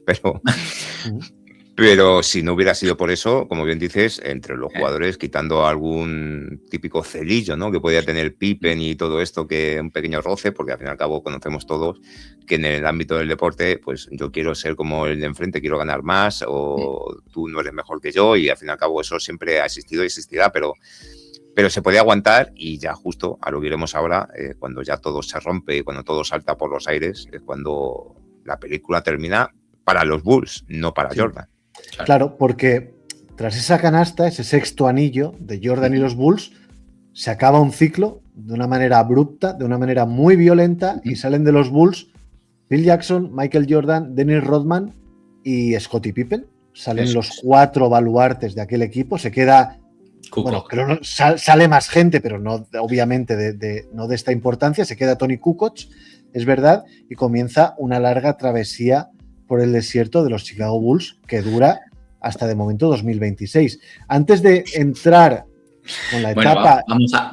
pero si no hubiera sido por eso, como bien dices, entre los jugadores, quitando algún típico celillo, ¿no? Que podía tener Pippen y todo esto, que un pequeño roce, porque al fin y al cabo conocemos todos que en el ámbito del deporte, pues yo quiero ser como el de enfrente, quiero ganar más, o tú no eres mejor que yo, y al fin y al cabo eso siempre ha existido y existirá, pero se podía aguantar y ya justo a lo que iremos ahora, cuando ya todo se rompe y cuando todo salta por los aires, es cuando la película termina para los Bulls, no para Jordan. Claro, porque tras esa canasta, ese sexto anillo de Jordan y los Bulls, se acaba un ciclo de una manera abrupta, de una manera muy violenta y salen de los Bulls Phil Jackson, Michael Jordan, Dennis Rodman y Scottie Pippen. Salen Eso los es. 4 baluartes de aquel equipo. Se queda, Kukoc. bueno, creo no, sale más gente, pero no, obviamente no de esta importancia. Se queda Tony Kukoc, es verdad, y comienza una larga travesía por el desierto de los Chicago Bulls que dura hasta de momento 2026. Antes de entrar con la Bueno, etapa...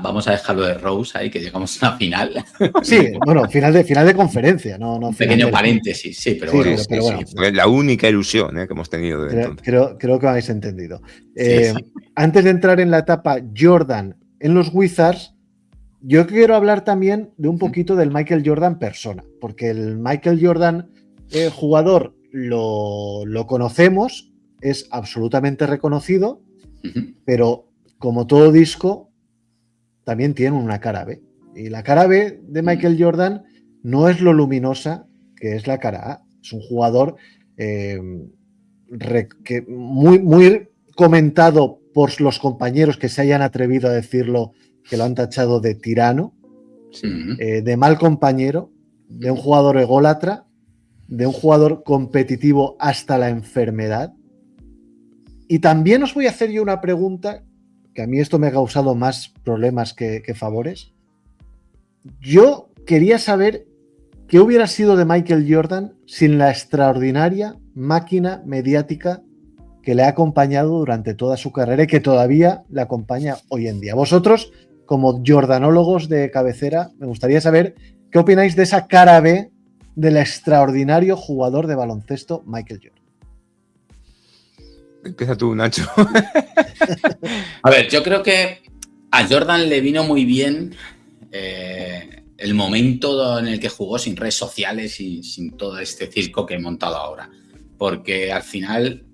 vamos a dejarlo de Rose ahí, que llegamos a una final. Sí, bueno, final de conferencia, no Un final pequeño del- paréntesis, sí, pero Sí, bueno. pero bueno. Fue la única ilusión que hemos tenido desde entonces. Creo que me habéis entendido. Sí, sí. Antes de entrar en la etapa Jordan en los Wizards, yo quiero hablar también de un poquito del Michael Jordan persona, porque el Michael Jordan jugador lo conocemos, es absolutamente reconocido, Ujú. pero como todo disco, también tiene una cara B. Y la cara B de Michael Jordan no es lo luminosa que es la cara A. Es un jugador muy comentado por los compañeros que se hayan atrevido a decirlo, que lo han tachado de tirano, Ujú. de mal compañero, de un jugador ególatra, de un jugador competitivo hasta la enfermedad. Y también os voy a hacer yo una pregunta, que a mí esto me ha causado más problemas que favores. Yo quería saber qué hubiera sido de Michael Jordan sin la extraordinaria máquina mediática que le ha acompañado durante toda su carrera y que todavía le acompaña hoy en día. Vosotros, como jordanólogos de cabecera, me gustaría saber qué opináis de esa cara B del extraordinario jugador de baloncesto Michael Jordan. Empieza tú, Nacho. A ver, yo creo que a Jordan le vino muy bien el momento en el que jugó sin redes sociales y sin todo este circo que he montado ahora. Porque al final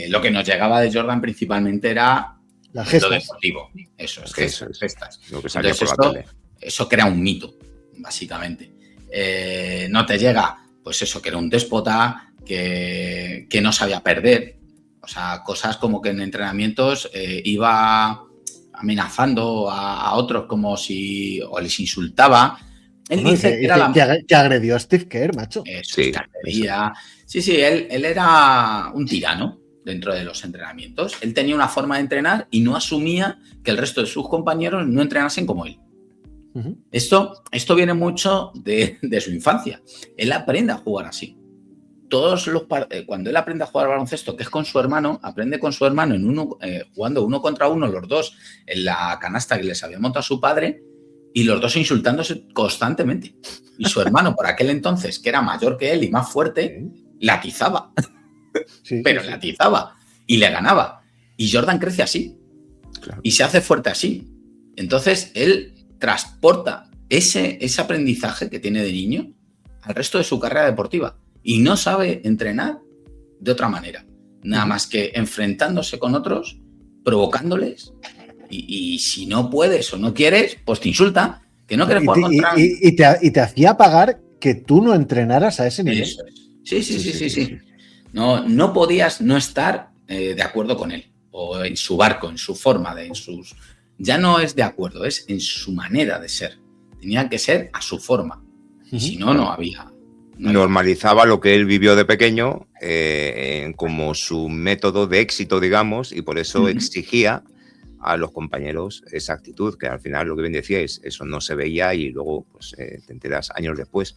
lo que nos llegaba de Jordan principalmente era Las lo gestas. deportivo. Eso es, Eso es. gestas. Lo que salía Entonces, por la tele. eso crea un mito, básicamente. No te llega, pues eso, que era un déspota, que no sabía perder. O sea, cosas como que en entrenamientos iba amenazando a otros como si... o les insultaba. Él Bueno, dice que era la... que agredió a Steve Kerr, macho. Eso, Sí, que agredía. Sí, él era un tirano dentro de los entrenamientos. Él tenía una forma de entrenar y no asumía que el resto de sus compañeros no entrenasen como él. Uh-huh. Esto viene mucho de su infancia. Él aprende a jugar así. Cuando él aprende a jugar al baloncesto, que es con su hermano, aprende con su hermano jugando 1 contra 1, los dos en la canasta que les había montado su padre, y los dos insultándose constantemente. Y su hermano, por aquel entonces, que era mayor que él y más fuerte, la atizaba. Sí, Pero sí. la atizaba y le ganaba. Y Jordan crece así. Claro. Y se hace fuerte así. Entonces, él transporta ese aprendizaje que tiene de niño al resto de su carrera deportiva. Y no sabe entrenar de otra manera. Nada más que enfrentándose con otros, provocándoles. Y si no puedes o no quieres, pues te insulta. Que no quieres jugar contra... Y te hacía pagar que tú no entrenaras a ese nivel. Eso es. Sí. No podías no estar de acuerdo con él. O en su barco, en su forma, ya no es de acuerdo, es en su manera de ser. Tenía que ser a su forma. Y si no, no había. Normalizaba lo que él vivió de pequeño como su método de éxito, digamos, y por eso exigía a los compañeros esa actitud, que al final lo que bien decíais, eso no se veía y luego pues, te enteras años después.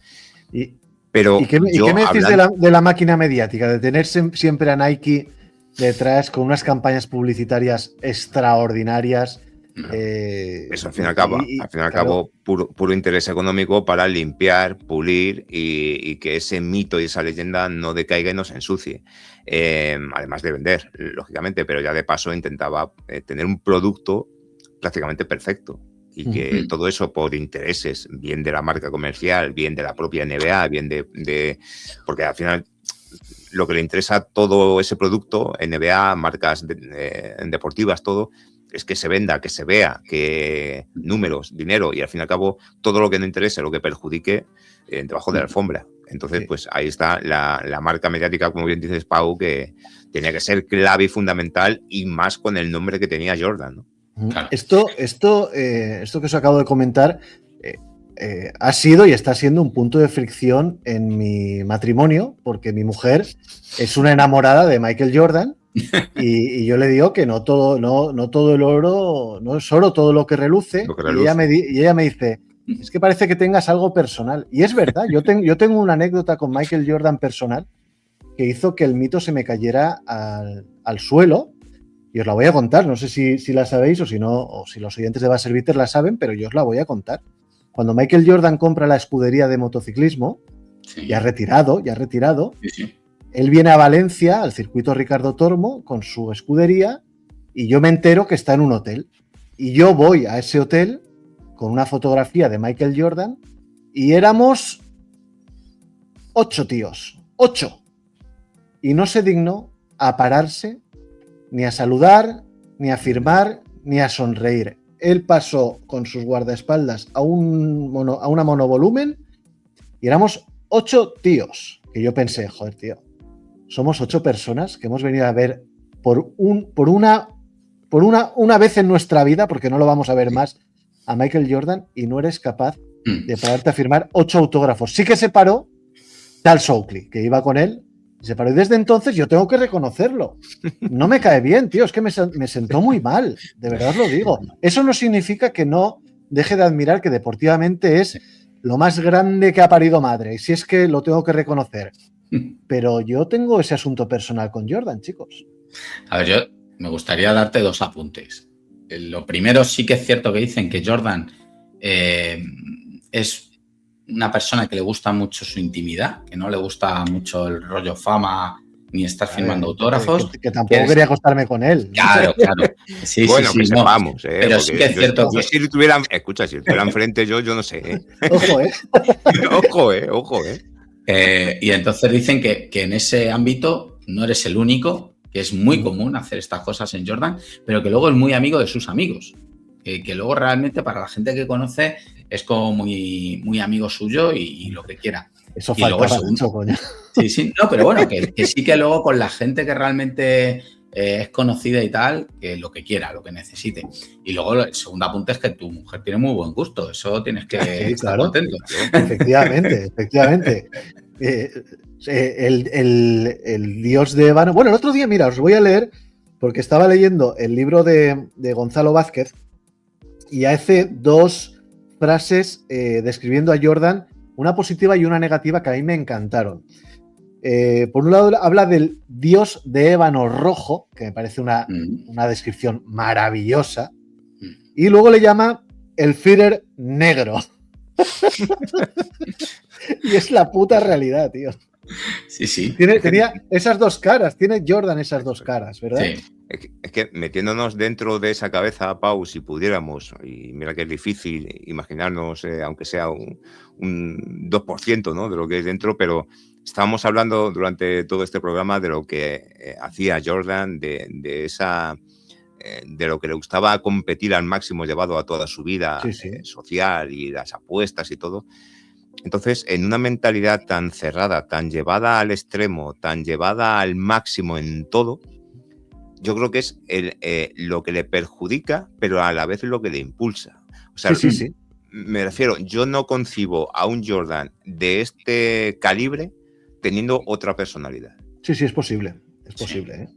Pero ¿Y qué me decís de la máquina mediática? De tener siempre a Nike detrás con unas campañas publicitarias extraordinarias. Eso al fin y al cabo, puro interés económico para limpiar, pulir y que ese mito y esa leyenda no decaiga y no se ensucie. Además de vender, lógicamente, pero ya de paso intentaba tener un producto prácticamente perfecto. Y que todo eso por intereses, bien de la marca comercial, bien de la propia NBA, bien de porque al final lo que le interesa a todo ese producto, NBA, marcas deportivas, todo, es que se venda, que se vea, que números, dinero, y al fin y al cabo todo lo que no interese, lo que perjudique, debajo de la alfombra. Entonces, pues ahí está la marca mediática, como bien dices, Pau, que tenía que ser clave y fundamental, y más con el nombre que tenía Jordan, ¿no? Claro. Esto que os acabo de comentar, ha sido y está siendo un punto de fricción en mi matrimonio, porque mi mujer es una enamorada de Michael Jordan y yo le digo que no todo el oro, no es oro todo lo que reluce. Lo que Y reluce. ella me dice, es que parece que tengas algo personal. Y es verdad, yo tengo una anécdota con Michael Jordan personal que hizo que el mito se me cayera al suelo. Y os la voy a contar, no sé si la sabéis o si no, o si los oyentes de Buzzer Beater la saben, pero yo os la voy a contar. Cuando Michael Jordan compra la escudería de motociclismo, Sí. ya retirado, Sí. él viene a Valencia, al circuito Ricardo Tormo, con su escudería, y yo me entero que está en un hotel. Y yo voy a ese hotel con una fotografía de Michael Jordan y éramos 8 tíos, 8. Y no se dignó a pararse, ni a saludar, ni a firmar, ni a sonreír. Él pasó con sus guardaespaldas a una monovolumen y éramos 8 tíos. Que yo pensé, joder, tío, somos 8 personas que hemos venido a ver por una vez en nuestra vida, porque no lo vamos a ver más, a Michael Jordan, y no eres capaz de pararte a firmar 8 autógrafos. Sí que se paró Charles Oakley, que iba con él, y se paró. Y desde entonces yo tengo que reconocerlo. No me cae bien, tío, es que me sentó muy mal, de verdad os lo digo. Eso no significa que no deje de admirar que deportivamente es lo más grande que ha parido madre, y si es que lo tengo que reconocer. Pero yo tengo ese asunto personal con Jordan, chicos. A ver, yo me gustaría darte 2 apuntes. Lo primero, sí que es cierto que dicen que Jordan es una persona que le gusta mucho su intimidad, que no le gusta mucho el rollo fama ni estar firmando autógrafos. Que tampoco quería acostarme con él. Claro. Sí, bueno, sí, que no. sepamos, Pero sí que es cierto que... si tuviera, escucha, si tuviera enfrente yo no sé. Ojo, Ojo. Y entonces dicen que en ese ámbito no eres el único, que es muy común hacer estas cosas en Jordan, pero que luego es muy amigo de sus amigos. Que luego realmente para la gente que conoce es como muy, muy amigo suyo y lo que quiera. Eso y luego falta mucho, coño. Sí, no, pero bueno, que sí que luego con la gente que realmente es conocida y tal, que lo que quiera, lo que necesite. Y luego el segundo apunte es que tu mujer tiene muy buen gusto, eso tienes que estar contento. Efectivamente. El dios de ébano. Bueno, el otro día, mira, os voy a leer, porque estaba leyendo el libro de Gonzalo Vázquez y hace 2 frases describiendo a Jordan, una positiva y una negativa, que a mí me encantaron. Por un lado habla del dios de ébano rojo, que me parece una descripción maravillosa, y luego le llama el Führer negro. Y es la puta realidad, tío. Sí. Tenía esas 2 caras, tiene Jordan esas 2 caras, ¿verdad? Sí. Es que metiéndonos dentro de esa cabeza, Pau, si pudiéramos, y mira que es difícil imaginarnos, aunque sea un 2%, ¿no?, de lo que es dentro, pero estábamos hablando durante todo este programa de lo que hacía Jordan, de lo que le gustaba competir al máximo llevado a toda su vida social y las apuestas y todo. Entonces, en una mentalidad tan cerrada, tan llevada al extremo, tan llevada al máximo en todo, yo creo que es lo que le perjudica, pero a la vez lo que le impulsa. O sea, sí. Me refiero, yo no concibo a un Jordan de este calibre teniendo otra personalidad. Sí, es posible. Es posible, ¿eh?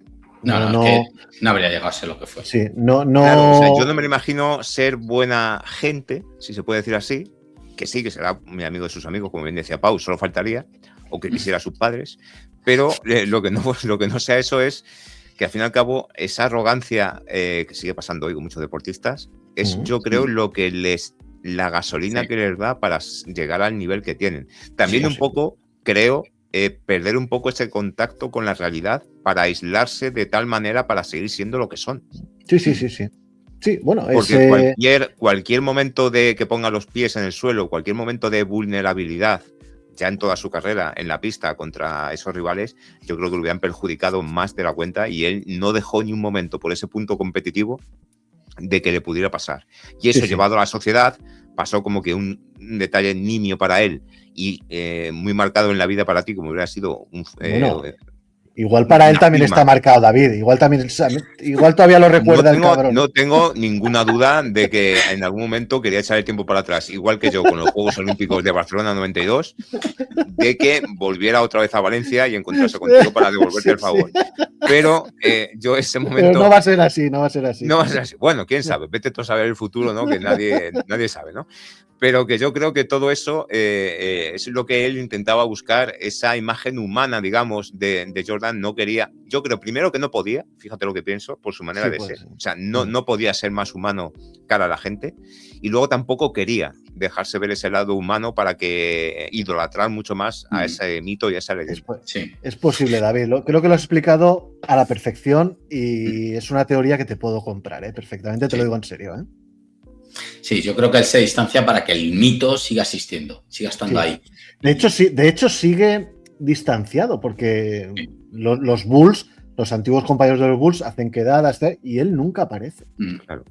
No, es que no habría llegado a ser lo que fue. Sí, no. Claro, o sea, yo no me lo imagino ser buena gente, si se puede decir así, que sí, que será muy amigo de sus amigos, como bien decía Pau, solo faltaría, o que quisiera a sus padres, pero lo que no sea eso es que al fin y al cabo esa arrogancia que sigue pasando hoy con muchos deportistas es, yo creo, lo que la gasolina que les da para llegar al nivel que tienen. También un poco, creo, perder un poco ese contacto con la realidad para aislarse de tal manera para seguir siendo lo que son. Sí. Sí, bueno, porque cualquier momento de que ponga los pies en el suelo, cualquier momento de vulnerabilidad, ya en toda su carrera en la pista contra esos rivales, yo creo que lo hubieran perjudicado más de la cuenta, y él no dejó ni un momento por ese punto competitivo de que le pudiera pasar. Y eso, llevado a la sociedad, pasó como que un detalle nimio para él y muy marcado en la vida para ti, como hubiera sido Igual para él también está marcado, David. Igual todavía lo recuerda el cabrón. No tengo ninguna duda de que en algún momento quería echar el tiempo para atrás, igual que yo con los Juegos Olímpicos de Barcelona 92, de que volviera otra vez a Valencia y encontrarse contigo para devolverte el favor. Pero yo ese momento... Pero no va a ser así, no va a ser así. No va a ser así. Bueno, quién sabe, vete tú a saber el futuro, ¿no? Que nadie sabe, ¿no? Pero que yo creo que todo eso es lo que él intentaba buscar, esa imagen humana, digamos, de Jordan. No quería, yo creo primero que no podía, fíjate lo que pienso, por su manera de ser. O sea, no podía ser más humano cara a la gente, y luego tampoco quería dejarse ver ese lado humano para que idolatrar mucho más a ese mito y a esa leyenda. Es posible, David. Creo que lo has explicado a la perfección y es una teoría que te puedo comprar, perfectamente, te lo digo en serio. Sí, yo creo que él se distancia para que el mito siga existiendo, siga estando ahí. De hecho, sigue distanciado porque los Bulls, los antiguos compañeros de los Bulls, hacen quedadas y él nunca aparece. Claro.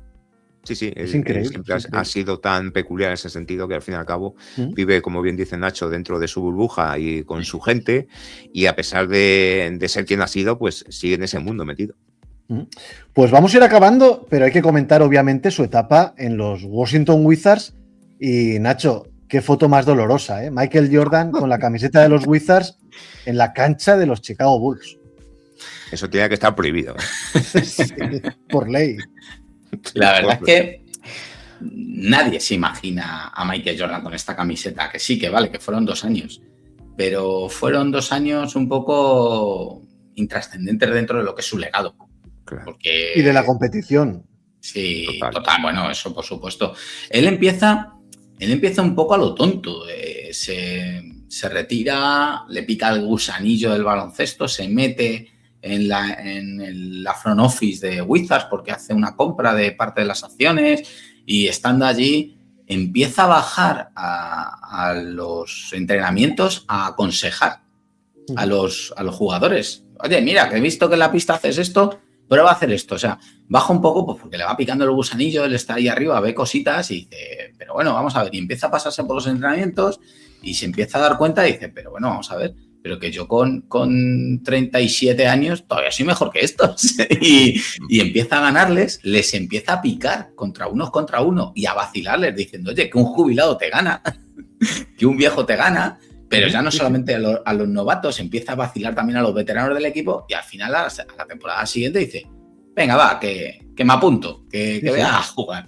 Sí, es increíble. Siempre ha sido tan peculiar en ese sentido que al fin y al cabo vive, como bien dice Nacho, dentro de su burbuja y con su gente, y a pesar de ser quien ha sido, pues sigue en ese mundo metido. Pues vamos a ir acabando, pero hay que comentar obviamente su etapa en los Washington Wizards. Y Nacho, qué foto más dolorosa, ¿eh? Michael Jordan con la camiseta de los Wizards en la cancha de los Chicago Bulls. Eso tenía que estar prohibido. Sí, por ley. La verdad es que nadie se imagina a Michael Jordan con esta camiseta, que sí, que vale, que fueron 2 años, pero fueron 2 años un poco intrascendentes dentro de lo que es su legado. Claro. Porque, y de la competición. Sí, total, bueno, eso por supuesto. Él empieza un poco a lo tonto. Se retira, le pica el gusanillo del baloncesto, se mete en la front office de Wizards porque hace una compra de parte de las acciones, y estando allí empieza a bajar a los entrenamientos a aconsejar a los jugadores. Oye, mira, que he visto que en la pista haces esto, prueba a hacer esto. O sea, baja un poco pues porque le va picando el gusanillo, él está ahí arriba, ve cositas y dice, pero bueno, vamos a ver. Y empieza a pasarse por los entrenamientos y se empieza a dar cuenta y dice, pero bueno, vamos a ver, pero que yo con 37 años todavía soy mejor que estos. y empieza a ganarles, les empieza a picar contra uno y a vacilarles diciendo, oye, que un jubilado te gana, que un viejo te gana. Pero ya no solamente a los novatos, empieza a vacilar también a los veteranos del equipo, y al final a la temporada siguiente dice, venga, va, que me apunto, que voy a jugar.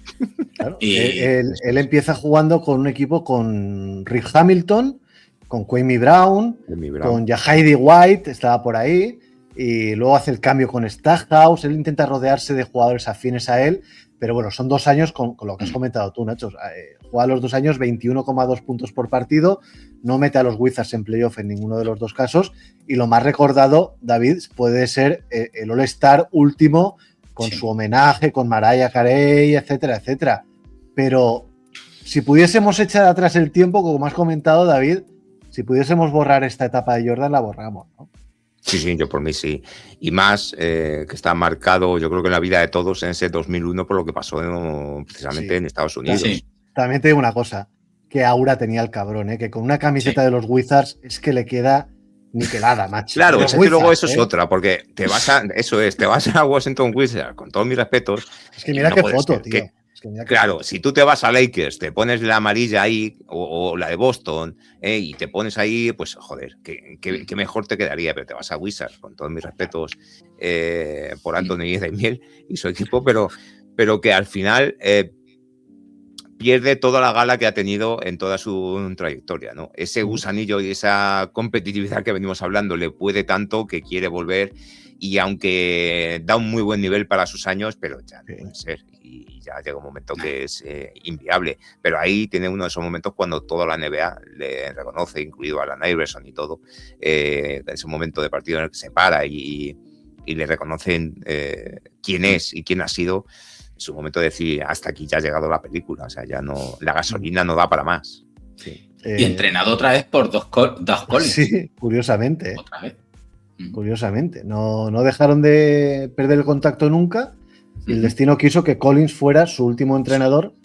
Claro. Él empieza jugando con un equipo con Rick Hamilton, con Kwame Brown, con Jahidi White, estaba por ahí, y luego hace el cambio con Stackhouse. Él intenta rodearse de jugadores afines a él, pero bueno, son 2 años con lo que has comentado tú, Nacho. Juega los 2 años 21,2 puntos por partido, no mete a los Wizards en playoff en ninguno de los 2 casos, y lo más recordado, David, puede ser el All-Star último con su homenaje, con Mariah Carey, etcétera, etcétera. Pero si pudiésemos echar atrás el tiempo, como has comentado, David, si pudiésemos borrar esta etapa de Jordan, la borramos, ¿no? Sí, yo por mí sí. Y más que está marcado, yo creo que en la vida de todos en ese 2001 por lo que pasó precisamente en Estados Unidos. Sí. También te digo una cosa, que aura tenía el cabrón, que con una camiseta de los Wizards es que le queda niquelada, macho. Claro, es que luego eso es otra, porque te vas a Washington Wizards, con todos mis respetos. Es que mira qué foto, tío. Claro, si tú te vas a Lakers, te pones la amarilla ahí o la de Boston y te pones ahí, pues joder, que mejor te quedaría, pero te vas a Wizards, con todos mis respetos por Anthony Daimiel y su equipo, pero que al final pierde toda la gala que ha tenido en toda su trayectoria, ¿no? Ese gusanillo y esa competitividad que venimos hablando le puede tanto que quiere volver, y aunque da un muy buen nivel para sus años, pero ya no puede ser. Y ya llega un momento que es inviable. Pero ahí tiene uno de esos momentos cuando toda la NBA le reconoce, incluido a Allen Iverson y todo, ese momento de partido en el que se para y le reconocen quién es y quién ha sido. Es un momento de decir, hasta aquí ya ha llegado la película. O sea, ya no, la gasolina no da para más. Sí. Y entrenado otra vez por Doug Collins. Sí, curiosamente. Otra vez. Curiosamente. No dejaron de perder el contacto nunca. Y el destino quiso que Collins fuera su último entrenador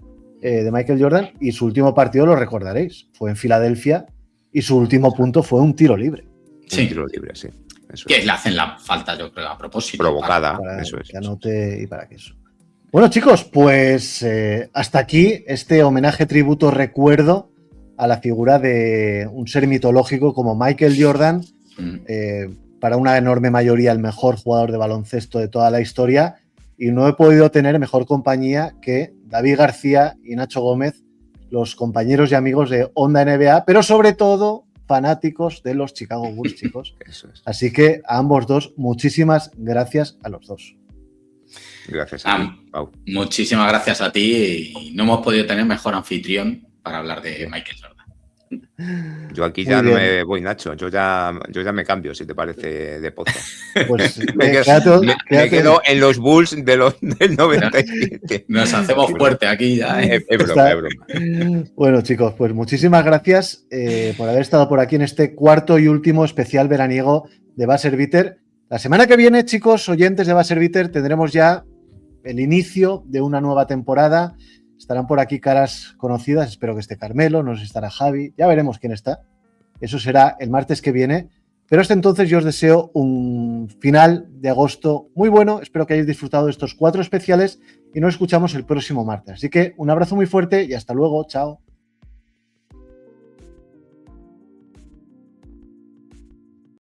de Michael Jordan, y su último partido, lo recordaréis, fue en Filadelfia, y su último punto fue un tiro libre. Sí. Un tiro libre, sí. Que le hacen la falta, yo creo, a propósito. Provocada, para eso es. que anote y para que eso. Bueno, chicos, pues hasta aquí este homenaje, tributo, recuerdo a la figura de un ser mitológico como Michael Jordan, para una enorme mayoría el mejor jugador de baloncesto de toda la historia, y no he podido tener mejor compañía que David García y Nacho Gómez, los compañeros y amigos de Onda NBA, pero sobre todo fanáticos de los Chicago Bulls, chicos. Eso es. Así que a ambos dos, muchísimas gracias a los dos. Gracias a ti, Pau. Muchísimas gracias a ti, y no hemos podido tener mejor anfitrión para hablar de Michael Jordan. Yo aquí Muy ya no bien. me voy, Nacho. Yo ya me cambio, si te parece, de podcast. Pues Me quedo en los Bulls del 97. Nos hacemos fuerte aquí ya, ¿eh? Es broma, es broma. Bueno, chicos, pues muchísimas gracias por haber estado por aquí en este cuarto y último especial veraniego de Buzzer Beater. La semana que viene, chicos, oyentes de Buzzer Beater, tendremos ya el inicio de una nueva temporada. Estarán por aquí caras conocidas, espero que esté Carmelo, no sé si estará Javi, ya veremos quién está. Eso será el martes que viene. Pero hasta entonces yo os deseo un final de agosto muy bueno. Espero que hayáis disfrutado de estos 4 especiales y nos escuchamos el próximo martes. Así que un abrazo muy fuerte y hasta luego. Chao.